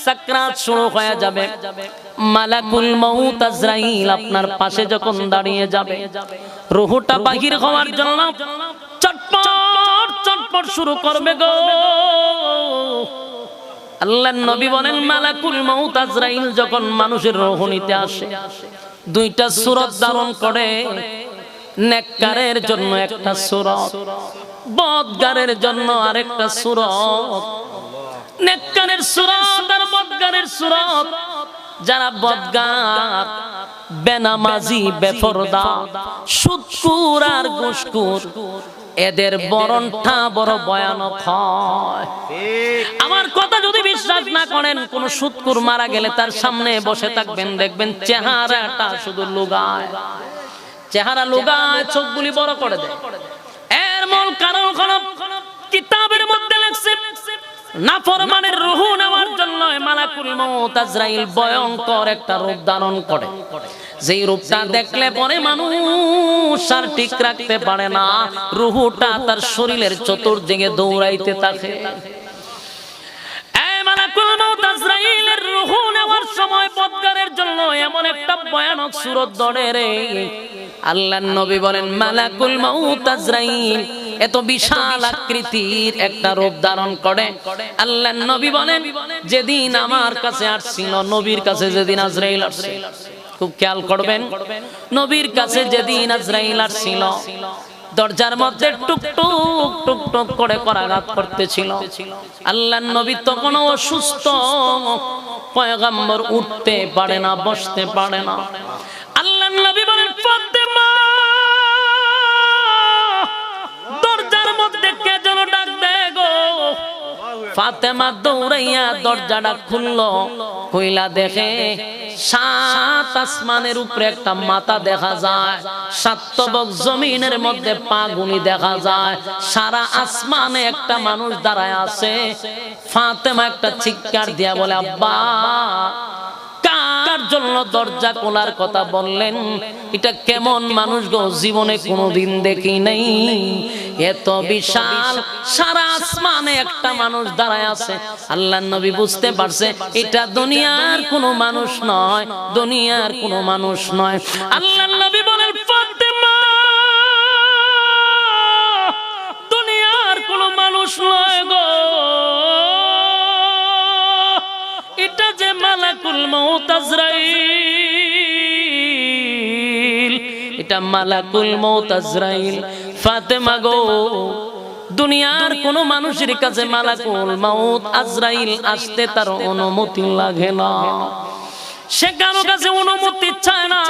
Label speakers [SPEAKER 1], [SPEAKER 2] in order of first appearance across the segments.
[SPEAKER 1] সাকরাত শুরু হয়ে যাবে, মালাকুল মউত আজরাইল আপনার পাশে যখন দাঁড়িয়ে যাবে, রূহটা বাহির হওয়ার জন্য চটপট চটপট শুরু করবে গো। আল্লাহর নবী বলেন মালাকুল মউত আজরাইল যখন মানুষের রূহ নিতে আসে, দুইটা সূরত ধারণ করে। নেককারের জন্য একটা সূরত, বদকারের জন্য আরেকটা সূরত। নেককারের সূরত আর বদকারের সূরত। যারা বদকার, বেনামাজি, বেপরদা, সুদখোর আর ঘুষখোর, এদের বরণটা বড় ভয়ানক হয়। আমার কথা যদি বিশ্বাস না করেন, কোন সুদখোর মারা গেলে তার সামনে বসে থাকবেন, দেখবেন চেহারাটা শুধু লুগায়, চেহারা লুগায়, চোখগুলি বড় করে দেয়। এর মূল কারণ হলো কিতাবের মধ্যে লেখছে নাফরমানের রূহ নেওয়ার জন্য মালাকুল মউত আজরাইল ভয়ঙ্কর একটা রূপ ধারণ করে। যেই রূপটা দেখলে পরে মানুষ আর ঠিক রাখতে পারে না, রূহটা তার শরীরের চতুর্দিকে দৌড়াইতে থাকে। এই মালাকুল মউত আজরাইলের রূহ নেওয়ার সময় বদকারের জন্য এমন একটা ভয়ানক সূরত ধরে রে। আল্লাহর নবী বলেন মালাকুল মউত আজরাইল এত বিশাল আকৃতির একটা রূপ ধারণ করে। আল্লাহর নবী বলেন যেদিন আমার কাছে আসছিল, নবীর কাছে যেদিন আজরাইল আসছিল, খুব খেয়াল করবেন, নবীর কাছে যেদিন আজরাইল আসছিল, দরজার মধ্যে টুক টুক টুক টুক করে করাঘাত করতেছিল। আল্লাহর নবী তখন অসুস্থ, পয়গম্বর উঠতে পারে না, বসতে পারে না। আল্লাহর নবী বলেন ফাতেমা, দরজার মধ্যে কে যেন ডাক দেয় গো। ফাতেমা দৌড়াইয়া দরজাটা খুললো, কইলা দেখে সাত আসমানের উপরে একটা মাথা দেখা যায়, সাত তবক জমিনের মধ্যে পা গুনি দেখা যায়, সারা আসমানে একটা মানুষ দাঁড়ায় আছে। ফাতেমা একটা চিৎকার দিয়া বলে আব্বা, কার জন্য দরজা খোলার কথা বললেন? এটা কেমন মানুষ গো, জীবনে কোনোদিন দেখি নাই। এত বিশাল সারা আসমানে একটা মানুষ দাঁড়ায় আছে। আল্লাহর নবী বুঝতে পারছে এটা দুনিয়ার কোনো মানুষ নয়, দুনিয়ার কোনো মানুষ নয়। আল্লাহর নবী বলেন ফাতেমা, দুনিয়ার কোনো মানুষ নয় গো, এটা যে মালাকুল মউত আজরাইল, এটা মালাকুল মউত আজরাইল। ফাতেমা গো, দুনিয়ার কোন মানুষের কাছে মালাকুল মউত আজরাইল আসতে তার অনুমতি লাগে না, সে কারো কাছে অনুমতি চায় না।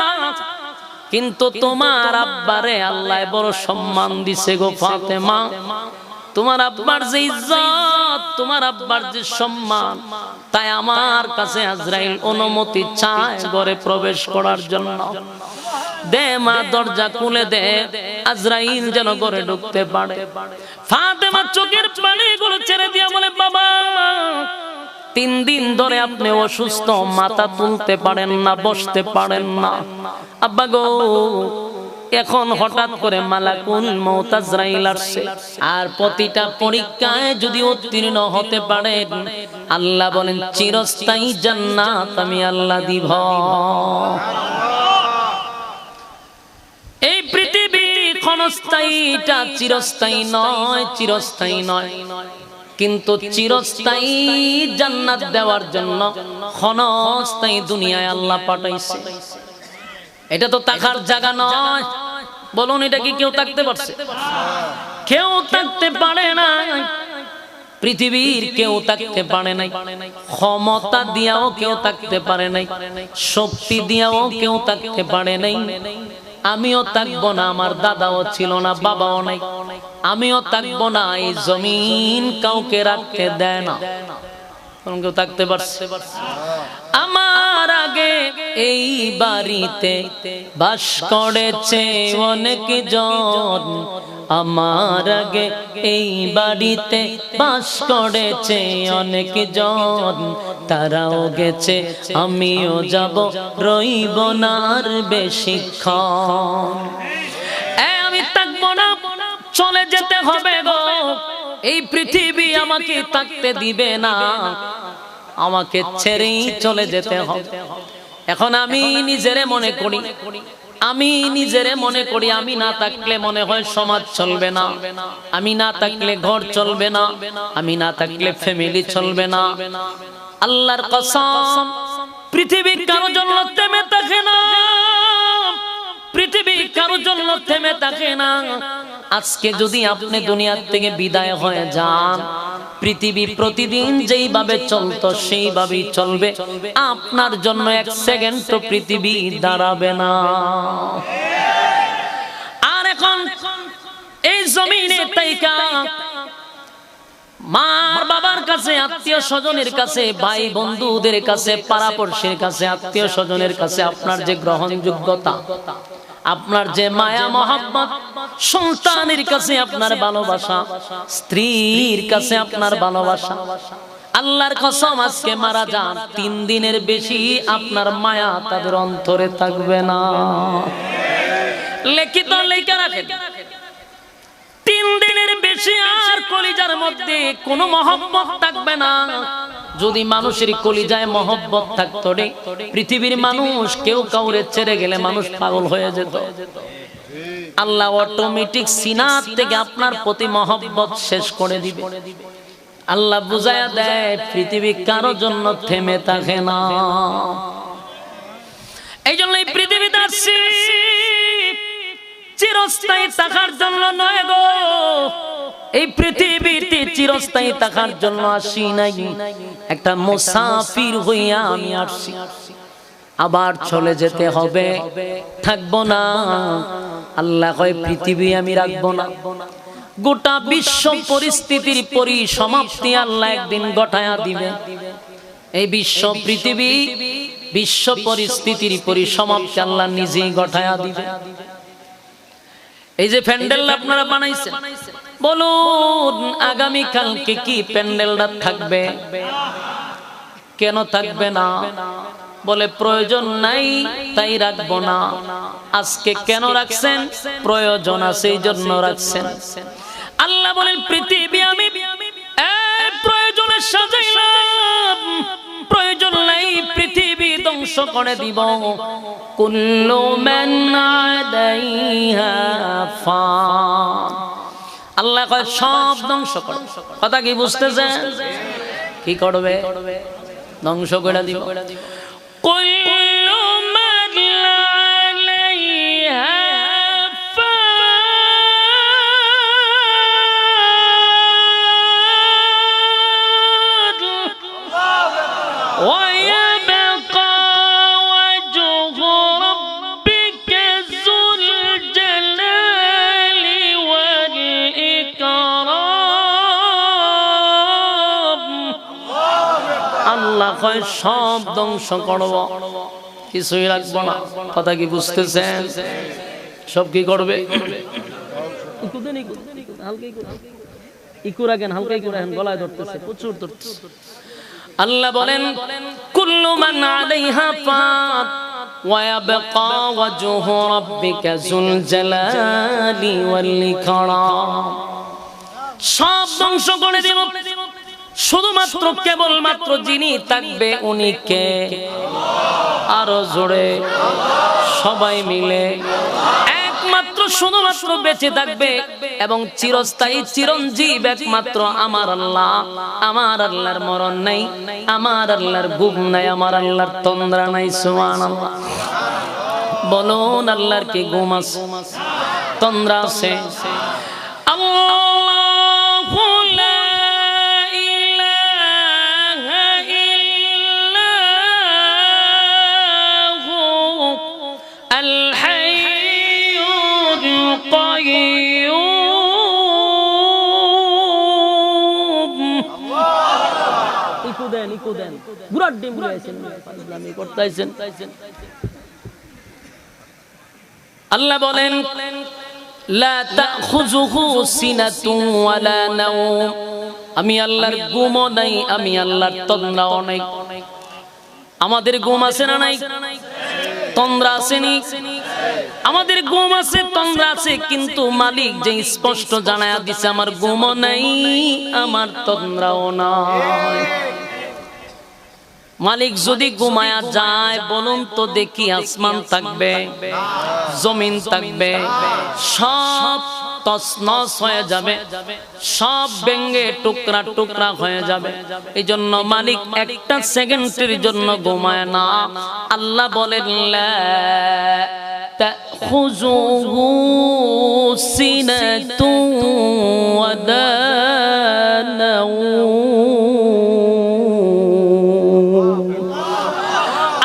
[SPEAKER 1] কিন্তু তোমার আব্বারে আল্লাহ বড় সম্মান দিছে গো ফাতেমা। তোমার আব্বার যে ইজ্জত, তোমার আব্বার যে সম্মান, তাই আমার কাছে আজরাইল অনুমতি চায় ঘরে প্রবেশ করার জন্য। দে মা, দরজা খুলে দে, আজরাইল যেন ঘরে ঢুকতে পারে। ফাতেমা চোখের পানিগুলো ছেড়ে দিয়ে বলে বাবা, 3 দিন ধরে আপনি অসুস্থ, মাথা তুলতে পারেন না, বসতে পারেন না। আব্বা গো, এখন হঠাৎ করে মালাকুল মউত আজরাইল আসছে, আর প্রতিটা পরীক্ষায় যদি উত্তীর্ণ হতে পারেন, আল্লাহ বলেন চিরস্থায়ী জান্নাত আমি আল্লাহ দিব। এই পৃথিবী ক্ষণস্থায়ীটা চিরস্থায়ী নয়, চিরস্থায়ী নয়, কিন্তু চিরস্থায়ী জান্নাত দেওয়ার জন্য ক্ষণস্থায়ী দুনিয়ায় আল্লাহ পাঠাইছে। এটা তো থাকার জায়গা নয়। বলুন, এটা কি কেউ থাকতে পারছে? কেউ থাকতে পারে না, পৃথিবীর কেউ থাকতে পারে নাই। ক্ষমতা দিয়াও কেউ থাকতে পারে নাই, শক্তি দিয়াও কেউ থাকতে পারে নাই। আমিও থাকবো না, আমার দাদাও ছিল না, বাবাও নাই, আমিও থাকবো না। এই জমিন কাউকে রাখতে দেয় না, কেউ থাকতে পারছে? আমার আগে এই বাড়িতে বাস করেছে অনেক জন, আমার আগে এই বাড়িতে বাস করেছে অনেক জন, তারাও গেছে আমিও যাব, রইব না আর বেশিক্ষণ। আমি থাকবো না, চলে যেতে হবে গো। এই পৃথিবী আমাকে থাকতে দিবে না। আমাকে ছেড়েই চলে যেতে হবে। এখন আমি নিজেরে মনে করি, আমি না থাকলে মনে হয় সমাজ চলবে না, আমি না থাকলে ঘর চলবে না, আমি না থাকলে ফ্যামিলি চলবে না। আল্লাহর কসম, পৃথিবী কারোর জন্য থেমে থাকে না, পৃথিবী কারোর জন্য থেমে থাকে না। আজকে যদি আপনি দুনিয়ার থেকে বিদায় হয়ে যান, পৃথিবী প্রতিদিন যেইভাবে চলতো সেইভাবেই চলবে, আপনার জন্য এক সেকেন্ড তো পৃথিবী দাঁড়াবে না। আর এখন এই জমিনে তাইকা মা বাবার কাছে, আত্মীয় স্বজনের কাছে, ভাই বন্ধুদের কাছে, পাড়াপড়শির কাছে, আত্মীয় স্বজনের কাছে আপনার যে গ্রহণযোগ্যতা, আপনার যে মায়া মহব্বত, সন্তানের কাছে আপনার ভালোবাসা, স্ত্রীর কাছে আপনার ভালোবাসা, আল্লাহর কসম আজকে মারা যান, 3 দিনের বেশি আপনার মায়া তাদের অন্তরে থাকবে না। লিখিত লেখা রাখেন, 3 দিনের বেশি আর কলিজার মধ্যে কোনো মহব্বত থাকবে না। যদি মানুষের কলিজায় মহব্বত থাকতো রে, পৃথিবীর মানুষ কেউ কাউরে ছেড়ে গেলে মানুষ পাগল হয়ে যেত। আল্লাহ অটোমেটিক সিনা থেকে আপনার প্রতি মহব্বত শেষ করে দিবে। আল্লাহ বুঝায়া দেয় পৃথিবী কারো জন্য থেমে থাকে না। এই জন্য এই পৃথিবীতে আসছি চিরস্থায়ী থাকার জন্য নয় গো, এই পৃথিবীতে চিরস্থায়ী থাকার জন্য আসি নাই, একটা মুসাফির হইয়া আমি আসছি। আবার চলে যেতে হবে, থাকবো না। আল্লাহ কয় পৃথিবী আমি রাখবো না। গোটা বিশ্ব পরিস্থিতির পরিসমাপ্তি আল্লাহ একদিন ঘটায়া দিবে। এই বিশ্ব পৃথিবী, বিশ্ব পরিস্থিতির পরিসমাপ্তি আল্লাহ নিজেই ঘটায়া দিবে। এই যে প্যান্ডেল আপনারা বানাইছেন, বলুন আগামী কালকে কি প্যান্ডেলটা থাকবে? কেন থাকবে না? বলে প্রয়োজন নাই তাই রাখবো না। আজকে কেন রাখছেন? প্রয়োজন আছে এই জন্য রাখছেন। আল্লাহ বলেন পৃথিবী আমি প্রয়োজনে সাজাইলাম, প্রয়োজন নাই পৃথিবী ধ্বংস করে দিব। কুল্লু মান আলাইহা ফান, আল্লাহ কয় সব ধ্বংস করে। কথা কি বুঝতেছেন? কি করবে? ধ্বংস করে দিব। কুল্লু মান আলাইহা সব ধ্বংস করব, কিছুই রাখবো না। কথা কি বুঝতেছেন? সব কি করবে? গলায় ধরতেছে, প্রচুর ধরতেছে। আল্লাহ বলেন কুল্লু মান আলাইহা ফান ওয়া ইয়াবকা ওয়াজহু রাব্বিকা যুল জালালি ওয়াল ইকরাম। সব ধ্বংস করে দেব, শুধুমাত্র কেবলমাত্র যিনি থাকবে উনি কে? আরো জোরে সবাই মিলে। একমাত্র শুধুমাত্র বেঁচে থাকবে এবং চিরস্থায়ী চিরঞ্জীব একমাত্র আমার আল্লাহ। আমার আল্লাহর মরণ নাই, আমার আল্লাহর ঘুম নাই, আমার আল্লাহর তন্দ্রা নাই। সুবহানাল্লাহ। বলুন আল্লাহর কি ঘুম আছে, তন্দ্রা আছে? আল্লাহু লা আল্লাহ বলেন লা তাখুযুহু সিনাতুন ওয়ালা নাওম, আমি আল্লাহর ঘুমও নাই, আমি আল্লাহর তন্দ্রাও নাই। আমাদের ঘুম আছে না নাই? তন্দ্রা আসেনি? আমাদের ঘুম আছে, তন্দ্রা আছে, কিন্তু মালিক যে স্পষ্ট জানায়া দিছে আমার ঘুমও নাই, আমার তন্দ্রাও নাই। মালিক যদি ঘুমায়া যায় বলুন তো দেখি, আসমান থাকবে, জমিন থাকবে, সব তছনছ হয়ে যাবে, সব ভেঙে টুকরা টুকরা হয়ে যাবে। এই জন্য মালিক একটা সেকেন্ডের জন্য ঘুমায় না। আল্লাহ বলেন লা তাখুযুহু সিনাতুন ওয়ালা নাওম।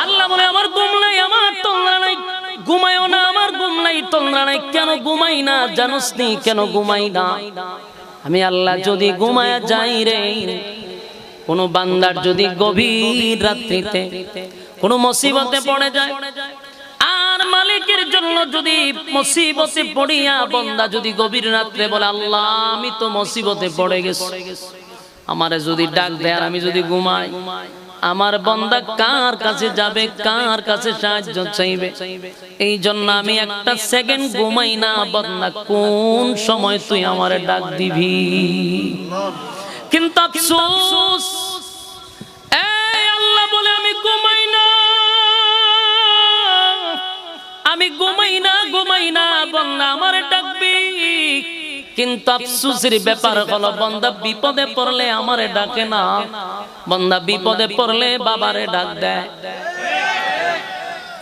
[SPEAKER 1] আল্লাহ বলে আমার ঘুম নাই, আমার তন্দ্রা নাই, ঘুমায়ও না, আমার ঘুম নাই, তন্দ্রা নাই। কেন ঘুমাই না জানোস নি? কেন ঘুমাই না? আমি আল্লাহ যদি ঘুমায়া যাই রে, কোন বান্দার যদি গভীর রাত্রিতে কোন মুসিবতে পড়ে যায়, আর মালিকের জন্য যদি মুসিবতে পড়িয়া বান্দা যদি গভীর রাত্রে বলে আল্লাহ আমি তো মুসিবতে পড়ে গেছি, আমারে যদি ডাক দেয় আর আমি যদি ঘুমাই, আমার বান্দা কার কাছে যাবে, কার কাছে সাহায্য চাইবে? এই জন্য আমি একটা সেকেন্ড ঘুমাই না। বান্দা কোন সময় তুই আমারে ডাক দিবি? কিন্তু আফসোস, এই আল্লাহ বলে আমি ঘুমাই না, আমি ঘুমাই না, ঘুমাই না, বান্দা আমারে ডাকবি। কিন্তু আফসোসের ব্যাপার হলো বান্দা বিপদে পড়লে আমারে ডাকে না, বান্দা বিপদে পড়লে বাবারে ডাক দেয়।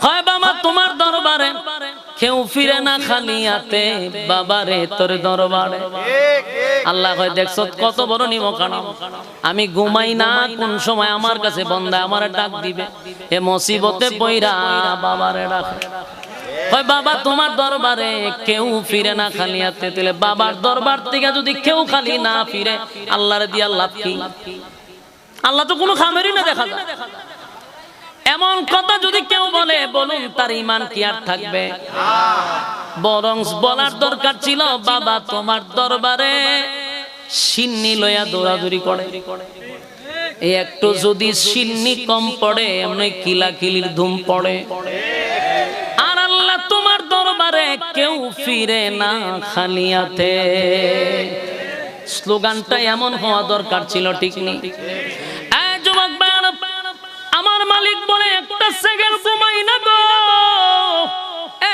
[SPEAKER 1] হয় বাবা তোমার দরবারে কেউ ফিরে না খালি হাতে, বাবারে তোর দরবারে। আল্লাহ কয় দেখছো কত বড় নিমখানা, আমি ঘুমাই না, কোন সময় আমার কাছে বান্দা আমারে ডাক দিবে। এ মুসিবতে পইরা বাবারে ডাকে। হয় বাবা তোমার দরবারে কেউ ফিরে না খালি হাতে, তাহলে বাবার দরবার থেকে যদি কেউ খালি না ফিরে, আল্লাহর দিয়া লাভ কি? আল্লাহ তো কোনো খামেরই না দেখা যায়। এমন কথা যদি কেউ বলে, বলুন তার ঈমান কি আর থাকবে? বরং বলার দরকার ছিল বাবা তোমার দরবারে সিন্নি লইয়া দৌড়াদৌড়ি করে, এই একটু যদি সিন্নি কম পড়ে এমনি কিলাকিলির ধুম পড়ে। আর আল্লাহ তোমার দরবারে কেউ ফিরে না খালি হাতে, স্লোগানটা এমন হওয়া দরকার ছিল, ঠিক নেই? যুবক ভাইরা, আমার মালিক বলে একটা সেকেন্ড ঘুমাই না গো,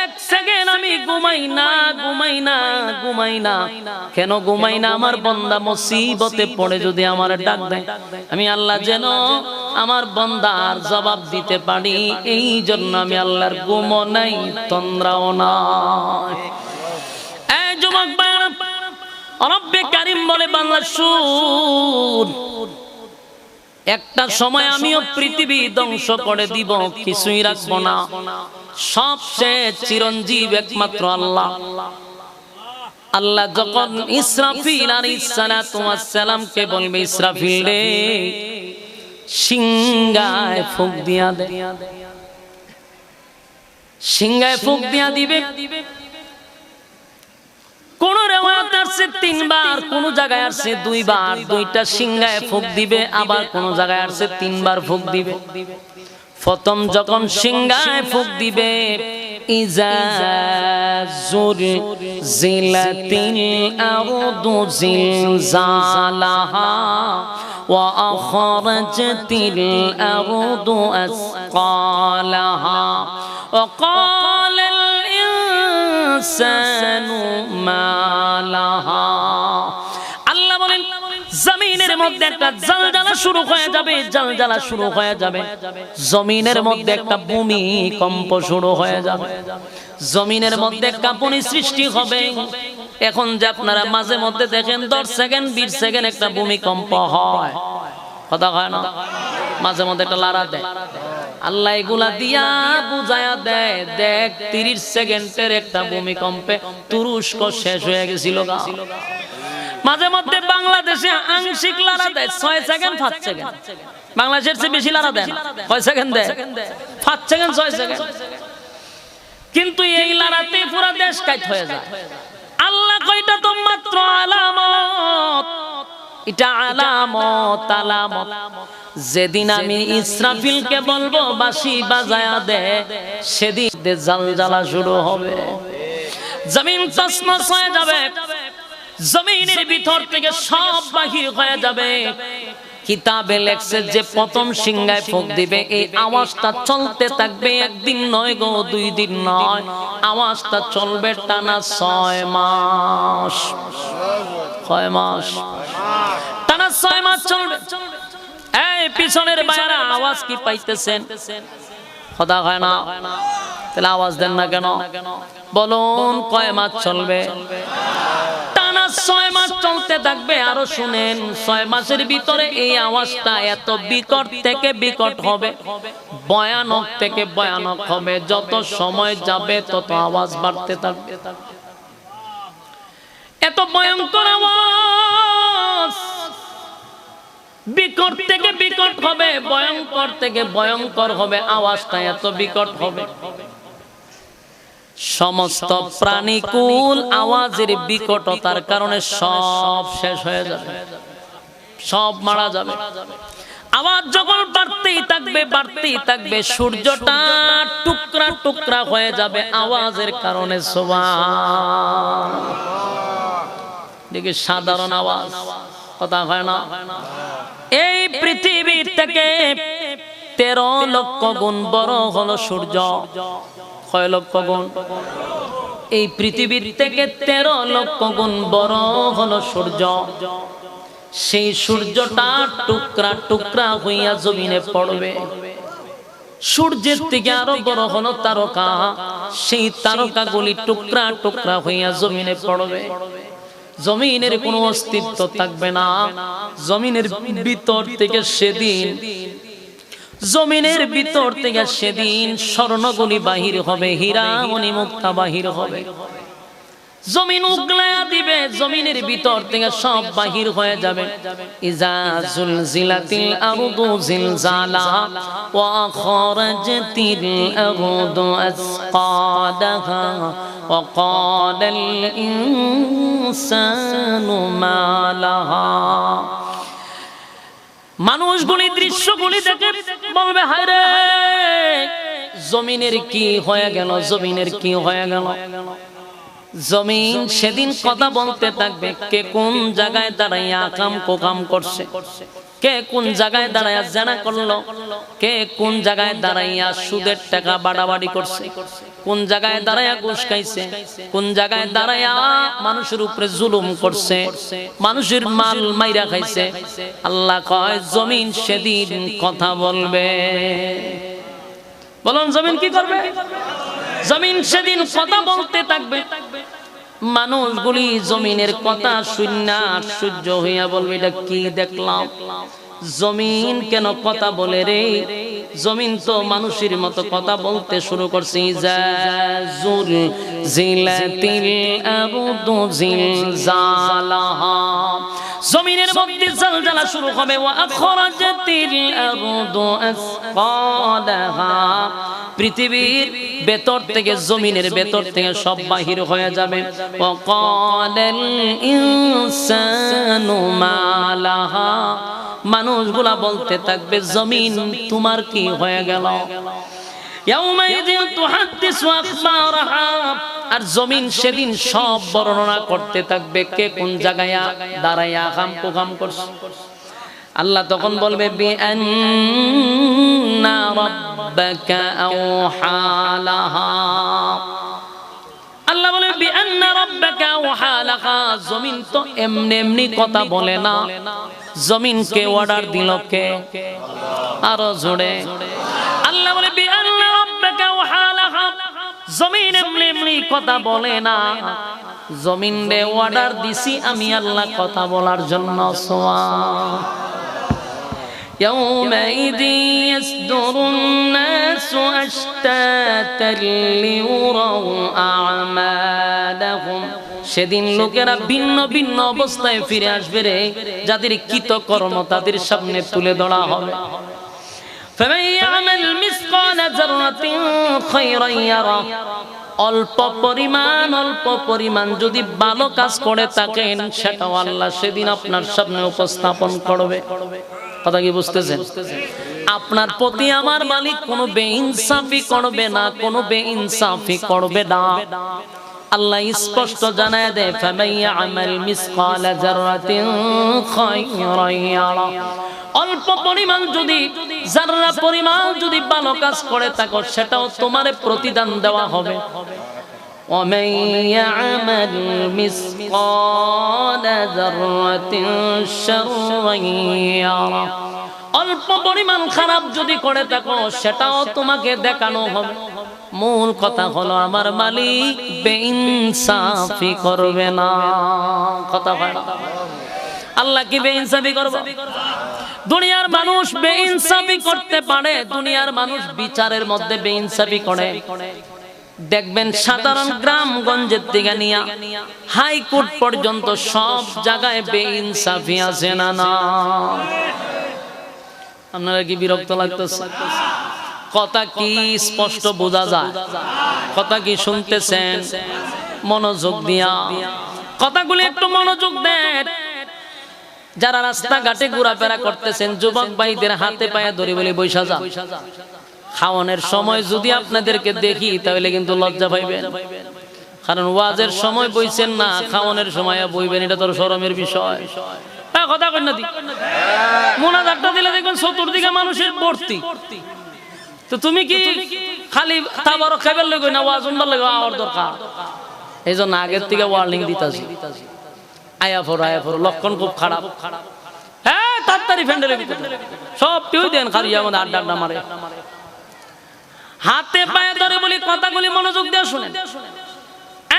[SPEAKER 1] এক সেকেন্ড আমি ঘুমাই না, ঘুমাই না, ঘুমাই না। কেন ঘুমাই না? আমার বান্দা মুসিবতে পড়ে যদি আমার ডাক দেয়, আমি আল্লাহ যেন আমার বান্দার জবাব দিতে পারি, এই জন্য আমি আল্লাহর ঘুমও নাই, তন্দ্রাও নাই। এই যুবক ভাইরা, রব্বে কারীম বলে বান্দা শুন, একটা সময় আমিও পৃথিবী ধ্বংস করে দিব, কিছুই রাখবো না, সবচেয়ে চিরঞ্জীব একমাত্র আল্লাহ। আল্লাহ যখন ইসরাফিল আলাইহিস সালাতু ওয়াস সালামকে বলবে ইসরাফিল রে সিংহায় ফুঁক দিয়া দে, সিংহায় ফুঁক দিয়া দিবে। কোন রিওয়ায়াত আছে 3 বার, কোন জায়গায় আছে 2 বার, 2টা সিংহায় ফুঁক দিবে, আবার কোন জায়গায় আছে 3 বার ফুঁক দিবে। প্রথম যখন সিংহায় ফুঁক দিবে, ইজা জুলজিলাতিল আরদু জিলজালাহা ওয়া আখরাজাতিল আরদু আসকালাহা ওয়া ক্বালাল ইনসানু মা লাহা। আল্লাহ বলেন জমিনের মধ্যে একটা জালজালা শুরু হয়ে যাবে, জালজালা শুরু হয়ে যাবে, জমিনের মধ্যে একটা ভূমিকম্প শুরু হয়ে যাবে, জমিনের মধ্যে কাঁপুনি সৃষ্টি হবে। এখন যে আপনারা মাঝে মধ্যে দেখেন 10 সেকেন্ড 20 সেকেন্ড একটা ভূমিকম্প হয়, কথা হয় না? মাঝে মধ্যে একটা লাড়া দেয়, আল্লাহ এগুলা দিয়া বুঝায়া দেয়। দেখ 30 সেকেন্ডের একটা ভূমিকম্পে তুরস্ক শেষ হয়ে গেছিল। মাঝে মধ্যে বাংলাদেশে আংশিক লাড়া দেয় 6 সেকেন্ড 5 সেকেন্ড, বাংলাদেশের চেয়ে বেশি লাড়া দেয় না। কয় সেকেন্ড দেয়? 5 সেকেন্ড 6 সেকেন্ড। কিন্তু এই লাড়াতে পুরো দেশ কাট হয়ে যায়। আল্লাহ কয়টা তো মাত্র আলামত, এটা আলামত, আলামত। যেদিন আমি ইসরাফিলকে বলবো বাঁশি বাজায়া দে, সেদিন জালজালা শুরু হবে, জমিন তছনছ হয়ে যাবে, জমিনের ভিতর থেকে সব বাহির হয়ে যাবে। কিতাবে লেখছে যে প্রথম সিংহায় ফুঁক দিবে এই আওয়াজটা চলতে থাকবে, একদিন নয় গো, 2 দিন নয়, আওয়াজটা চলবে টানা 6 মাস। কয় মাস? টানা 6 মাস চলবে। এই পিছনের বায়ারা আওয়াজ কি পাইতেছেন? কথা হয় না, তাহলে আওয়াজ দেন না কেন? বলুন কয় মাস চলবে? টানা 6 মাস চলতে থাকবে। আরো শুনেন, 6 মাসের ভিতরে এই আওয়াজটা এত বিকট থেকে বিকট হবে, ভয়ানক থেকে ভয়ানক হবে। যত সময় যাবে তত আওয়াজ বাড়তে থাকবে। এত ভয়ঙ্কর আওয়াজ, বিকট থেকে বিকট হবে, ভয়ঙ্কর থেকে ভয়ঙ্কর হবে। আওয়াজটা এত বিকট হবে, সমস্ত প্রাণীকুল আওয়াজের বিকটতার কারণে সব শেষ হয়ে যাবে, সব মারা যাবে। আওয়াজ যখন বাড়তেই থাকবে, বাড়তেই থাকবে, সূর্যটা টুকরা টুকরা হয়ে যাবে আওয়াজের কারণে। সুবহানাল্লাহ। দেখি সাধারণ আওয়াজ, কথা হয় না। এই পৃথিবী থেকে 13 লক্ষ গুণ বড় হলো সূর্য। কয় লক্ষ গুণ? এই পৃথিবীর থেকে 13 লক্ষ গুণ বড় হলো সূর্য। সেই সূর্যটা টুকরা টুকরা হইয়া জমিনে পড়বে। সূর্যের থেকে আরো বড় হলো তারকা, সেই তারকাগুলি টুকরা টুকরা হইয়া জমিনে পড়বে। জমিনের কোনো অস্তিত্ব থাকবে না। জমিনের ভিতর থেকে সেদিন, জমিনের ভিতর থেকে সেদিন স্বর্ণগুলি বাহির হবে, হীরা মণি মুক্তা বাহির হবে। জমিন উগলায়া দিবে, জমিনের ভিতর থেকে সব বাহির হয়ে যাবে। ইজা জুলজিলাতিল আরদু জিলজালাহা ওয়া আখরাজাতিল আরদু আসকালাহা ওয়া ক্বালাল ইনসানু মা লাহা। মানুষগুলি দৃশ্যগুলি দেখে বলবে, হায় রে, জমিনের কি হয়ে গেল, জমিনের কি হয়ে গেল। জমিন সেদিন কথা বলতে থাকবে, কে কোন জায়গায় দাঁড়াইয়া আকাম কোকাম করছে, কে কোন জায়গায় দাঁড়াইয়া জানা করলো, কে কোন জায়গায় দাঁড়াইয়া সুদের টাকা বাড়াবাড়ি করছে, কোন জায়গায় দাঁড়াইয়া ঘুষ খাইছে, কোন জায়গায় দাঁড়াইয়া মানুষের উপরে জুলুম করছে, মানুষের মাল মাইরা খাইছে। আল্লাহ কয় জমিন সেদিন কথা বলবে। বলুন জমিন কি করবে? জমিন সেদিন কথা বলতে থাকবে। মানুষগুলি জমিনের কথা শুননা আশ্চর্য হইয়া বলবে, এটা কি দেখলাম, জমিন কেন কথা বলে রে? জমিন তো মানুষের মতো কথা বলতে শুরু করছে। জাজুল জিলাতিল আরদু জিলজালাহা, জমিনের মধ্যে জালজালা শুরু হবে। ওয়া আখরাজাতিল আরদু আসকালাহা, পৃথিবীর ভেতর থেকে, জমিনের ভেতর থেকে সব বাহির হয়ে যাবে। ওয়া ক্বালাল ইনসানু মা লাহা, মানুষগুলা বলতে থাকবে জমিন তোমার কি হয়ে গেল। ইয়াউমাইযিন তুহাদ্দিসু আখবারাহা, আর জমিন সেদিন সব বর্ণনা করতে থাকবে কে কোন জায়গায় দাঁড়াইয়া আকাম কুকাম করছে। আল্লাহ তখন বলবে, বিআন্না রাব্বাকা আওহা লাহা, আল্লাহ বলে বিআন্না রাব্বাকা আওহা লাহা, জমিন তো এমনি এমনি কথা বলে না, জমিনকে অর্ডার দিল কে? আরো জোরে। আল্লাহ বলে বিআন্না রাব্বাকা আওহা লাহা, জমিন এমনি এমনি কথা বলে না, জমিন রে অর্ডার দিছি আমি আল্লাহ কথা বলার জন্য। يومئذ يصدر الناس أشتاتا ليروا أعمالهم, সেদিন লোকেরা ভিন্ন ভিন্ন অবস্থায় ফিরে আসবে রে, যাদের কৃতকর্ম তাদের সামনে তুলে ধরা হবে। فمن يعمل مثقال ذرة خيرا يره, অল্প পরিমাণ যদি ভালো কাজ করে থাকেন সেটাও আল্লাহ সেদিন আপনার সামনে উপস্থাপন করবে। কথা কি বুঝতেছেন? আপনার প্রতি আমার মালিক কোনো বেইনসাফি করবে না, কোনো বেইনসাফি করবে না। আল্লাহ স্পষ্ট জানায় দেয় ফামাইয়া আমাল মিসকালা যাররাতিন খায়রান ইয়ারা। অল্প পরিমাণ যদি যাররা পরিমাণ যদি ভালো কাজ করে থাকো সেটাও তোমারে প্রতিদান দেওয়া হবে। ومن يعمل مثقال ذرة شرا يره। অল্প পরিমাণ খারাপ যদি করে থাকো সেটাও তোমাকে দেখানো হবে। মূল কথা হলো আমার মালিক বেইনসাফি করবে না। কথা হয় না? আল্লাহ কি বেইনসাফি করবে? দুনিয়ার মানুষ বেইনসাফি করতে পারে, দুনিয়ার মানুষ বিচারের মধ্যে বেইনসাফি করে। দেখবেন সাধারণ গ্রামগঞ্জের থেকে নিয়ে হাইকোর্ট পর্যন্ত সব জায়গায় বেইনসাফি আছে না না? আপনারা কি বিরক্ত লাগতেছে? কথা কি স্পষ্ট বোঝা যায়? কথা কি শুনতেছেন? মনোযোগ দিয়া কথাগুলি একটু মনোযোগ দেন। যারা রাস্তাঘাটে ঘোরাফেরা করতেছেন যুবক ভাইদের হাতে পায়ে ধরে বলে বৈশা যা। খাওয়ানোর সময় যদি আপনাদেরকে দেখি তাহলে কিন্তু লজ্জা পাইবেন, কারণ ওয়াজের সময় বইছেন না, খাওয়ানোর সময় বইবেন, এটা তোর শরমের বিষয়। কথা কই না দি মোনাজাতটা দিলে দেখবেন চতুর্দিকে মানুষের ভর্তি, তো তুমি কি খালি তাবারক খাইবার লাগই না ওয়াজ শুনবার লাগি আওয়ার দরকার। এই জন্য আগের থেকে ওয়ার্নিং দিতাছি, আয়া ফর লক্ষণ খুব খারাপ। হ্যাঁ তাড়াতাড়ি ফ্যান্ডেলের ভিতরে সব কেউ দেন খালি আমাদের আড্ডা মারে। হাতে পায়ে ধরে বলি কথাগুলি মনোযোগ দিয়ে শুনেন,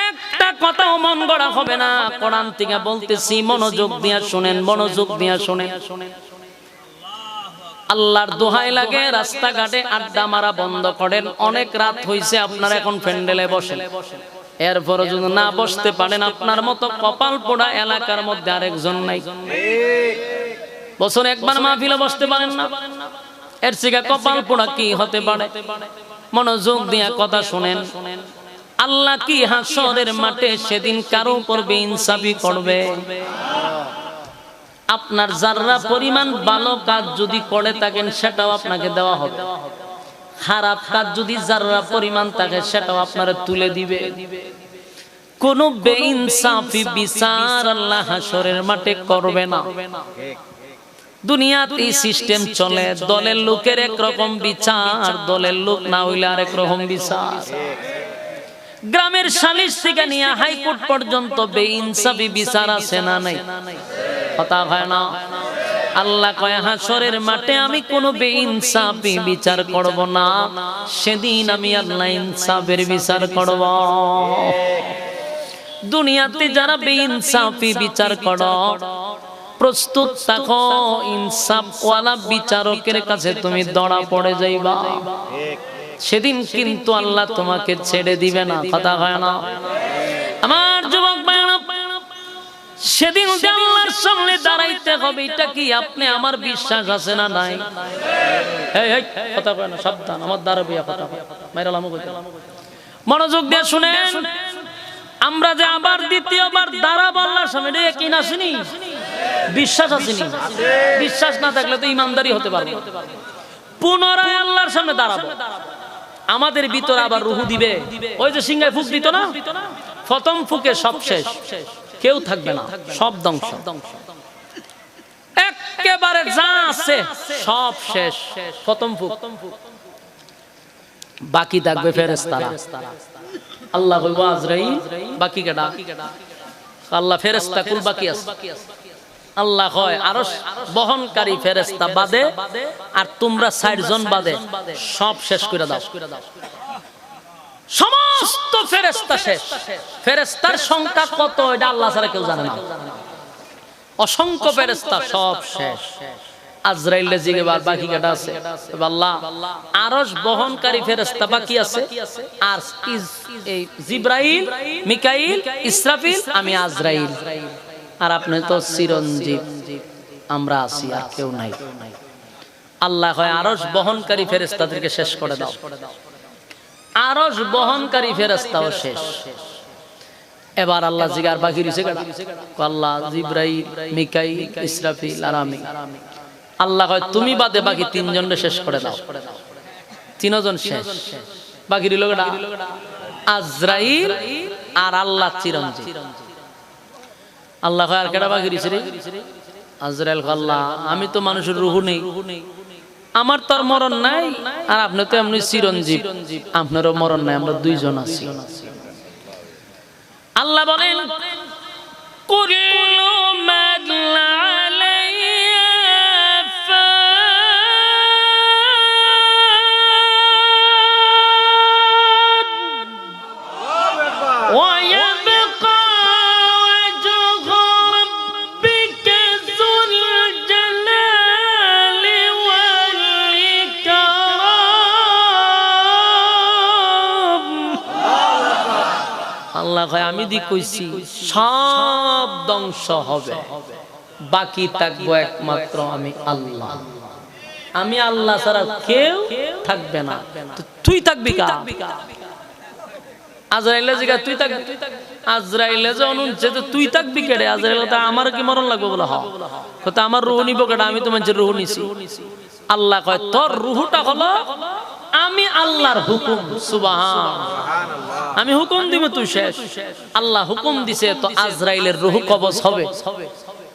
[SPEAKER 1] একটা কথাও মন গড়া হবে না। কোরআন থেকে বলতেছি, মনোযোগ দিয়ে শুনেন, মনোযোগ দিয়ে শুনেন। আল্লাহর দোহাই লাগে রাস্তাঘাটে আড্ডা মারা বন্ধ করেন। অনেক রাত হইছে, আপনারা এখন প্যান্ডেলে বসেন, এরপরও যদি না বসতে পারেন আপনার মতো কপাল পোড়া এলাকার মধ্যে আরেকজন নাই। বছরে একবার মাহফিলে বসতে পারেন না, এর থেকে কপাল পোড়া কি হতে পারে? মনোযোগ দিয়ে কথা শুনেন। আল্লাহ কি হাসরের মাঠে সেদিন কারো উপর বেইনসাফি করবে? আপনার যারা পরিমাণ ভালো কাজ যদি করে থাকেন সেটাও আপনাকে দেওয়া হবে, খারাপ কাজ যদি যারা পরিমাণ থাকে সেটাও আপনারা তুলে দিবে। কোন বেইনসাফি বিচার আল্লাহ হাসরের মাঠে করবে না। দুনিয়াতে এই সিস্টেম চলে, দলের লোকের একরকম বিচার, দলের লোক না হইলে আরেক রকম বিচার। গ্রামের সালিশ থেকে নিয়ে হাইকোর্ট পর্যন্ত বেইনসাফি বিচার আছে না নাই? কথা হয় না? আল্লাহ কয় হাসরের মাঠে আমি কোনো বেইনসাফি বিচার করব না, সেদিন আমি আল্লাহ ইনসাফের বিচার করব। দুনিয়াতে যারা বেইনসাফি বিচার করো প্রস্তুত থাকো, ইনসাফওয়ালা বিচারকের কাছে তুমি ধরা পড়ে যাইবা। সেদিন কিন্তু আল্লাহ তোমাকে ছেড়ে দিবে না। কথা হয় না? আমার যুবক ভাইরা, সেদিন আল্লাহর সামনে দাঁড়াইতে হবে। এটা কি আপনি আমার বিশ্বাস আছে না নাই? এই কথা কয় না, সাবধান, আমার দাঁড়াবি কথা মাইরালাম। মনোযোগ দিয়ে শুনেন, আমরা যে আবার দ্বিতীয়বার দাঁড়াবো আল্লাহর সামনে, এটা কি না শুনি? বিশ্বাস আসেনি? বিশ্বাস না থাকলে তো ইমানদারি হতে পারবে। পুনরায় আল্লাহর সামনে দাঁড়াবো, আমাদের ভিতরে আবার রুহু দিবে। ওই যে সিংহায় ফুক দিত না, প্রথম ফুকে সব শেষ, কেউ থাকবে না, সব ধ্বংস, একেবারে যা আছে সব শেষ। প্রথম ফুক, বাকি থাকবে ফেরেশতারা। আল্লাহ কইবো আজরাইল, বাকি কেডা? আল্লাহ ফেরেশতা কুল বাকি আছে। আল্লাহ কয় আরশ বহনকারী ফেরেশতা বাদে আর তোমরা ৬০ জন বাদে সব শেষ করে দাও। সমস্ত ফেরেশতা শেষ। ফেরেশতার সংখ্যা কত এটা আল্লাহ ছাড়া কেউ জানে না। অসংখ্য ফেরেশতা সব শেষ। আজরাইল জিগেবার বাকি কেডা আছে? আল্লাহ আরশ বহনকারী ফেরেশতা বাকি আছে, আর এই জিবরাইল, মিকাইল, ইসরাফিল, আমি আজরাইল, আর আপনি তো চিরঞ্জীব, আমরা আছি, আর কেউ নাই। আল্লাহ কয় আরশ বহনকারী ফেরেশতাদেরকে শেষ করে দাও। আরশ বহনকারী ফেরেশতাও শেষ। এবার আল্লাহ জিগার বাকি রইছে কারা? আল্লাহ, জিবরাইল, মিকাইল, ইসরাফিল আর আমি। আল্লাহ কয় তুমি বাদে বাকি ৩ জনকে শেষ করে দাও। ৩ জন শেষ, বাকি রইল কারা? আজরাইল আর আল্লাহ চিরঞ্জীব। আল্লাহ কয় আর কেডা বাকি রইছে রে? আজরাইল কয় আল্লাহ আমি তো মানুষের রূহ নেই, আমার তো আর মরণ নাই, আর আপনি তো এমনি চিরঞ্জীব, আপনারও মরণ নাই, আমরা দুইজন আছি। আল্লাহ বলেন কুল্লু মান আলাইহা ফান ওয়া ইয়াবকা ওয়াজহু রাব্বিকা যুল জালালি ওয়াল ইকরাম। আল্লাহ কয় আমি দি কইছি সব ধ্বংস হবে, বাকি থাকবো একমাত্র আমি আল্লাহ। আমি আল্লাহ ছাড়া কেউ থাকবে না। তুই থাকবি কা? আজরাইলে জিগা তুই থাকবি? আজরাইলে যে অনুনছে তো তুই থাকবি কেডে? আজরাইলে তো আমার কি মরণ লাগবে বলে? হ্যাঁ কত আমার রূহ নিব কেডা? আমি তো মানুষের রূহ নিছি। আল্লাহ কয় তোর রূহটা হলো আমি আল্লাহর হুকুম। সুবহানাল্লাহ। আমি হুকুম দিব তুই শেষ। আল্লাহ হুকুম দিছে তো আজরাইলের রূহ কবজ হবে।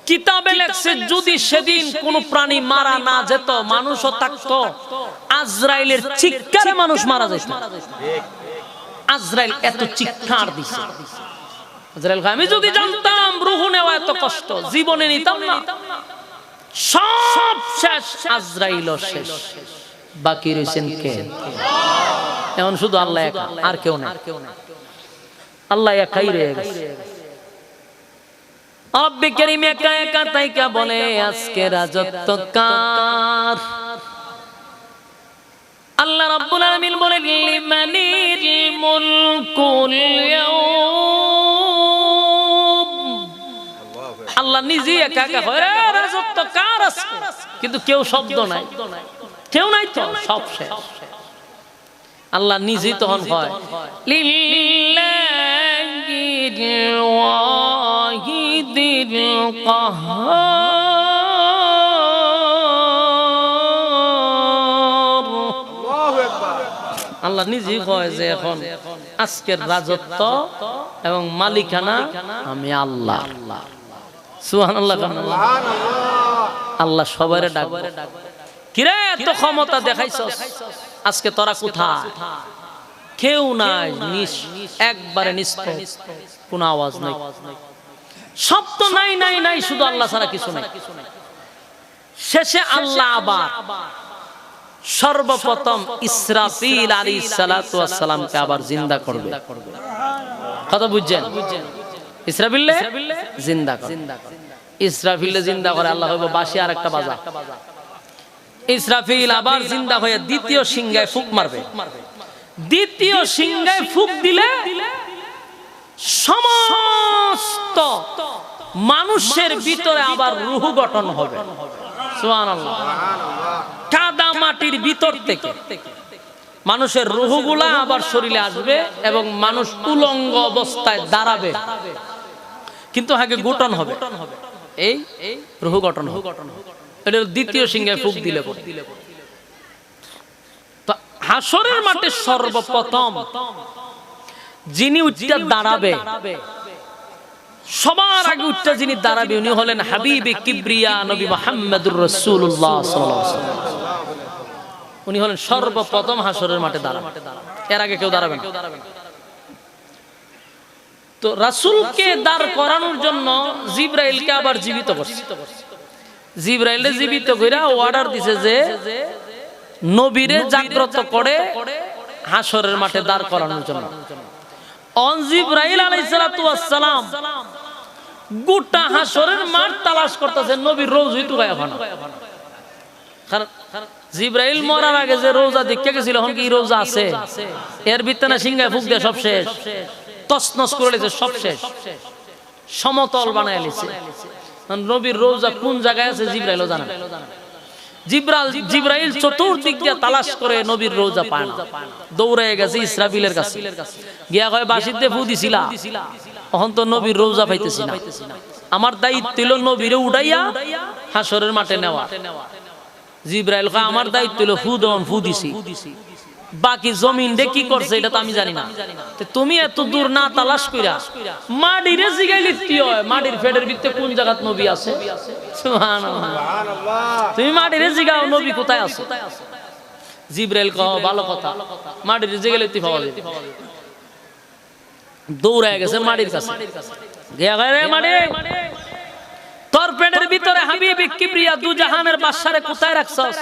[SPEAKER 1] কিতাবে লেখছে যদি সেদিন কোন প্রাণী মারা না যেত, মানুষও থাকতো, আজরাইলের চিৎকারে মানুষ মারা যেত। আজরাইল এত চিৎকার দিছে। আজরাইল আমি যদি জানতাম রূহ নেওয়া এত কষ্ট, জীবনে নিতাম না। সব শেষ, আজরাইলও শেষ, বাকি রইছেন কে? এখন শুধু আল্লাহ একা, আর কেউ নাই। আল্লাহ একাই রয়ে গেছে। রব্বে কারীম একা একা তাইকা বলে আজকে রাজত্ব কার? আল্লাহ রাব্বুল আলামিন বলে লিমানিল মুলকুল ইয়াউম। আল্লাহ নিজে একা একা হয় রাজত্ব কার আছে, কিন্তু কেউ শব্দ নাই, কেউ নাই তো, সব শেষ। আল্লাহ নিজেই তখন হয় লিল্লাহিল ওয়াহিদিল কাহ্হার। আল্লাহু আকবার। আল্লাহ নিজেই কয় যে এখন আজকের রাজত্ব এবং মালিকানা আমি আল্লাহ। সুবহানাল্লাহ। আল্লাহ সবাইরে ডাকবে, কিরে এত ক্ষমতা দেখাইছস, আজকে তোরা কোথায়? কেউ নাই, একবারে নিস্তব্ধ, কোনো আওয়াজ নাই, শব্দ নাই, নাই নাই, শুধু আল্লাহ ছাড়া কিছু নাই। শেষে আল্লাহ আবার সর্বপ্রথম ইসরাফিল আলাইহিস সালাতু ওয়াস সালামকে আবার জিন্দা করবে। কথা বুঝছেন? ইসরাফিল জিন্দা করে। ইসরাফিল জিন্দা করে আল্লাহ হইব বাঁশি আর একটা বাজা। ইসরাফিল আবার জিন্দা হয়ে দ্বিতীয় সিংহায় ফুঁক মারবে। দ্বিতীয় সিংহায় ফুঁক দিলে সমস্ত মানুষের ভিতরে আবার রূহ গঠন হবে। সুবহানাল্লাহ। কাদা মাটির ভিতর থেকে মানুষের রূহগুলা আবার শরীরে আসবে এবং মানুষ উলঙ্গ অবস্থায় দাঁড়াবে, কিন্তু আগে গঠন হবে, এই রূহ গঠন হবে। এটা দ্বিতীয় সিংহায় ফুঁক দিলে তো হাসরের মাঠে সর্বপ্রথম যিনি উঠতে দাঁড়াবে, সবার আগে উঠতে যিনি দাঁড়াবে উনি হলেন হাবিবে কিবরিয়া নবী মুহাম্মদুর রাসূলুল্লাহ সাল্লাল্লাহু আলাইহি ওয়াসাল্লাম। উনি হলেন সর্বপ্রথম হাসরের মাঠে দাঁড়াবে, এর আগে কেউ দাঁড়াবে না। তো রাসূলকে দাঁড় করানোর জন্য জিবরাইলকে আবার জীবিত করছে। জিবরাইলে জীবিত কইরা অর্ডার দিছে যে নবীরে জাগ্রত করে হাসরের মাঠে দাঁড় করানোর জন্য। অন জিবরাইল আলাইহিস সালাতু ওয়াস সালাম গোটা হাসরের মাঠ তালাশ করতেছে, নবীর রওজা টুকায় এখন। কারণ জিবরাইল মরার আগে যে রওজা দেখতে গেছিল, এখন কি রওজা আছে? এর ভিতরে সিংহায় ফুঁক দিয়ে সব শেষ, তছনছ করে দিয়েছে, সব শেষ, সমতল বানায় লিছে। নবীর রওজা কোন জায়গায় আছে জিবরাইলও জানে না। জিবরাইল চতুর্দিক দিয়ে তালাশ করে নবীর রওজা পায় না, দৌড়ে গেছে ইসরাফিলের কাছে, গিয়া কয় বাঁশিতে ফু দিছিলা, এখন তো নবীর রওজা পাইতেছি না, আমার দায়িত্ব হলো নবীরে উঠাইয়া হাসরের মাঠে নেওয়া। জিবরাইল কয় আমার দায়িত্ব হলো ফু দেওয়ান, ফু দিছি, বাকি জমিন রে কি করছে এটা তো আমি জানি না। তুমি এত দূর না তালাশ কইরা মাটিরে জিগাইলে কি হয়? মাটির ফেডের ভিতরে কোন জায়গাত নবী আছে? সুবহানাল্লাহ। তুমি মাটিরে জিগাও নবী কোথায় আছে? জিবরাইল কও ভালো কথা, মাটিরে জিগাইলে তুই পাওয়া যাবে। দৌড়ায় গেছে মাটির কাছে, গিয়া রে মাটি, তোর পেটের ভিতরে হাবিবি কিবরিয়া দু জাহানের বাদশারে কোথায় রাখছস?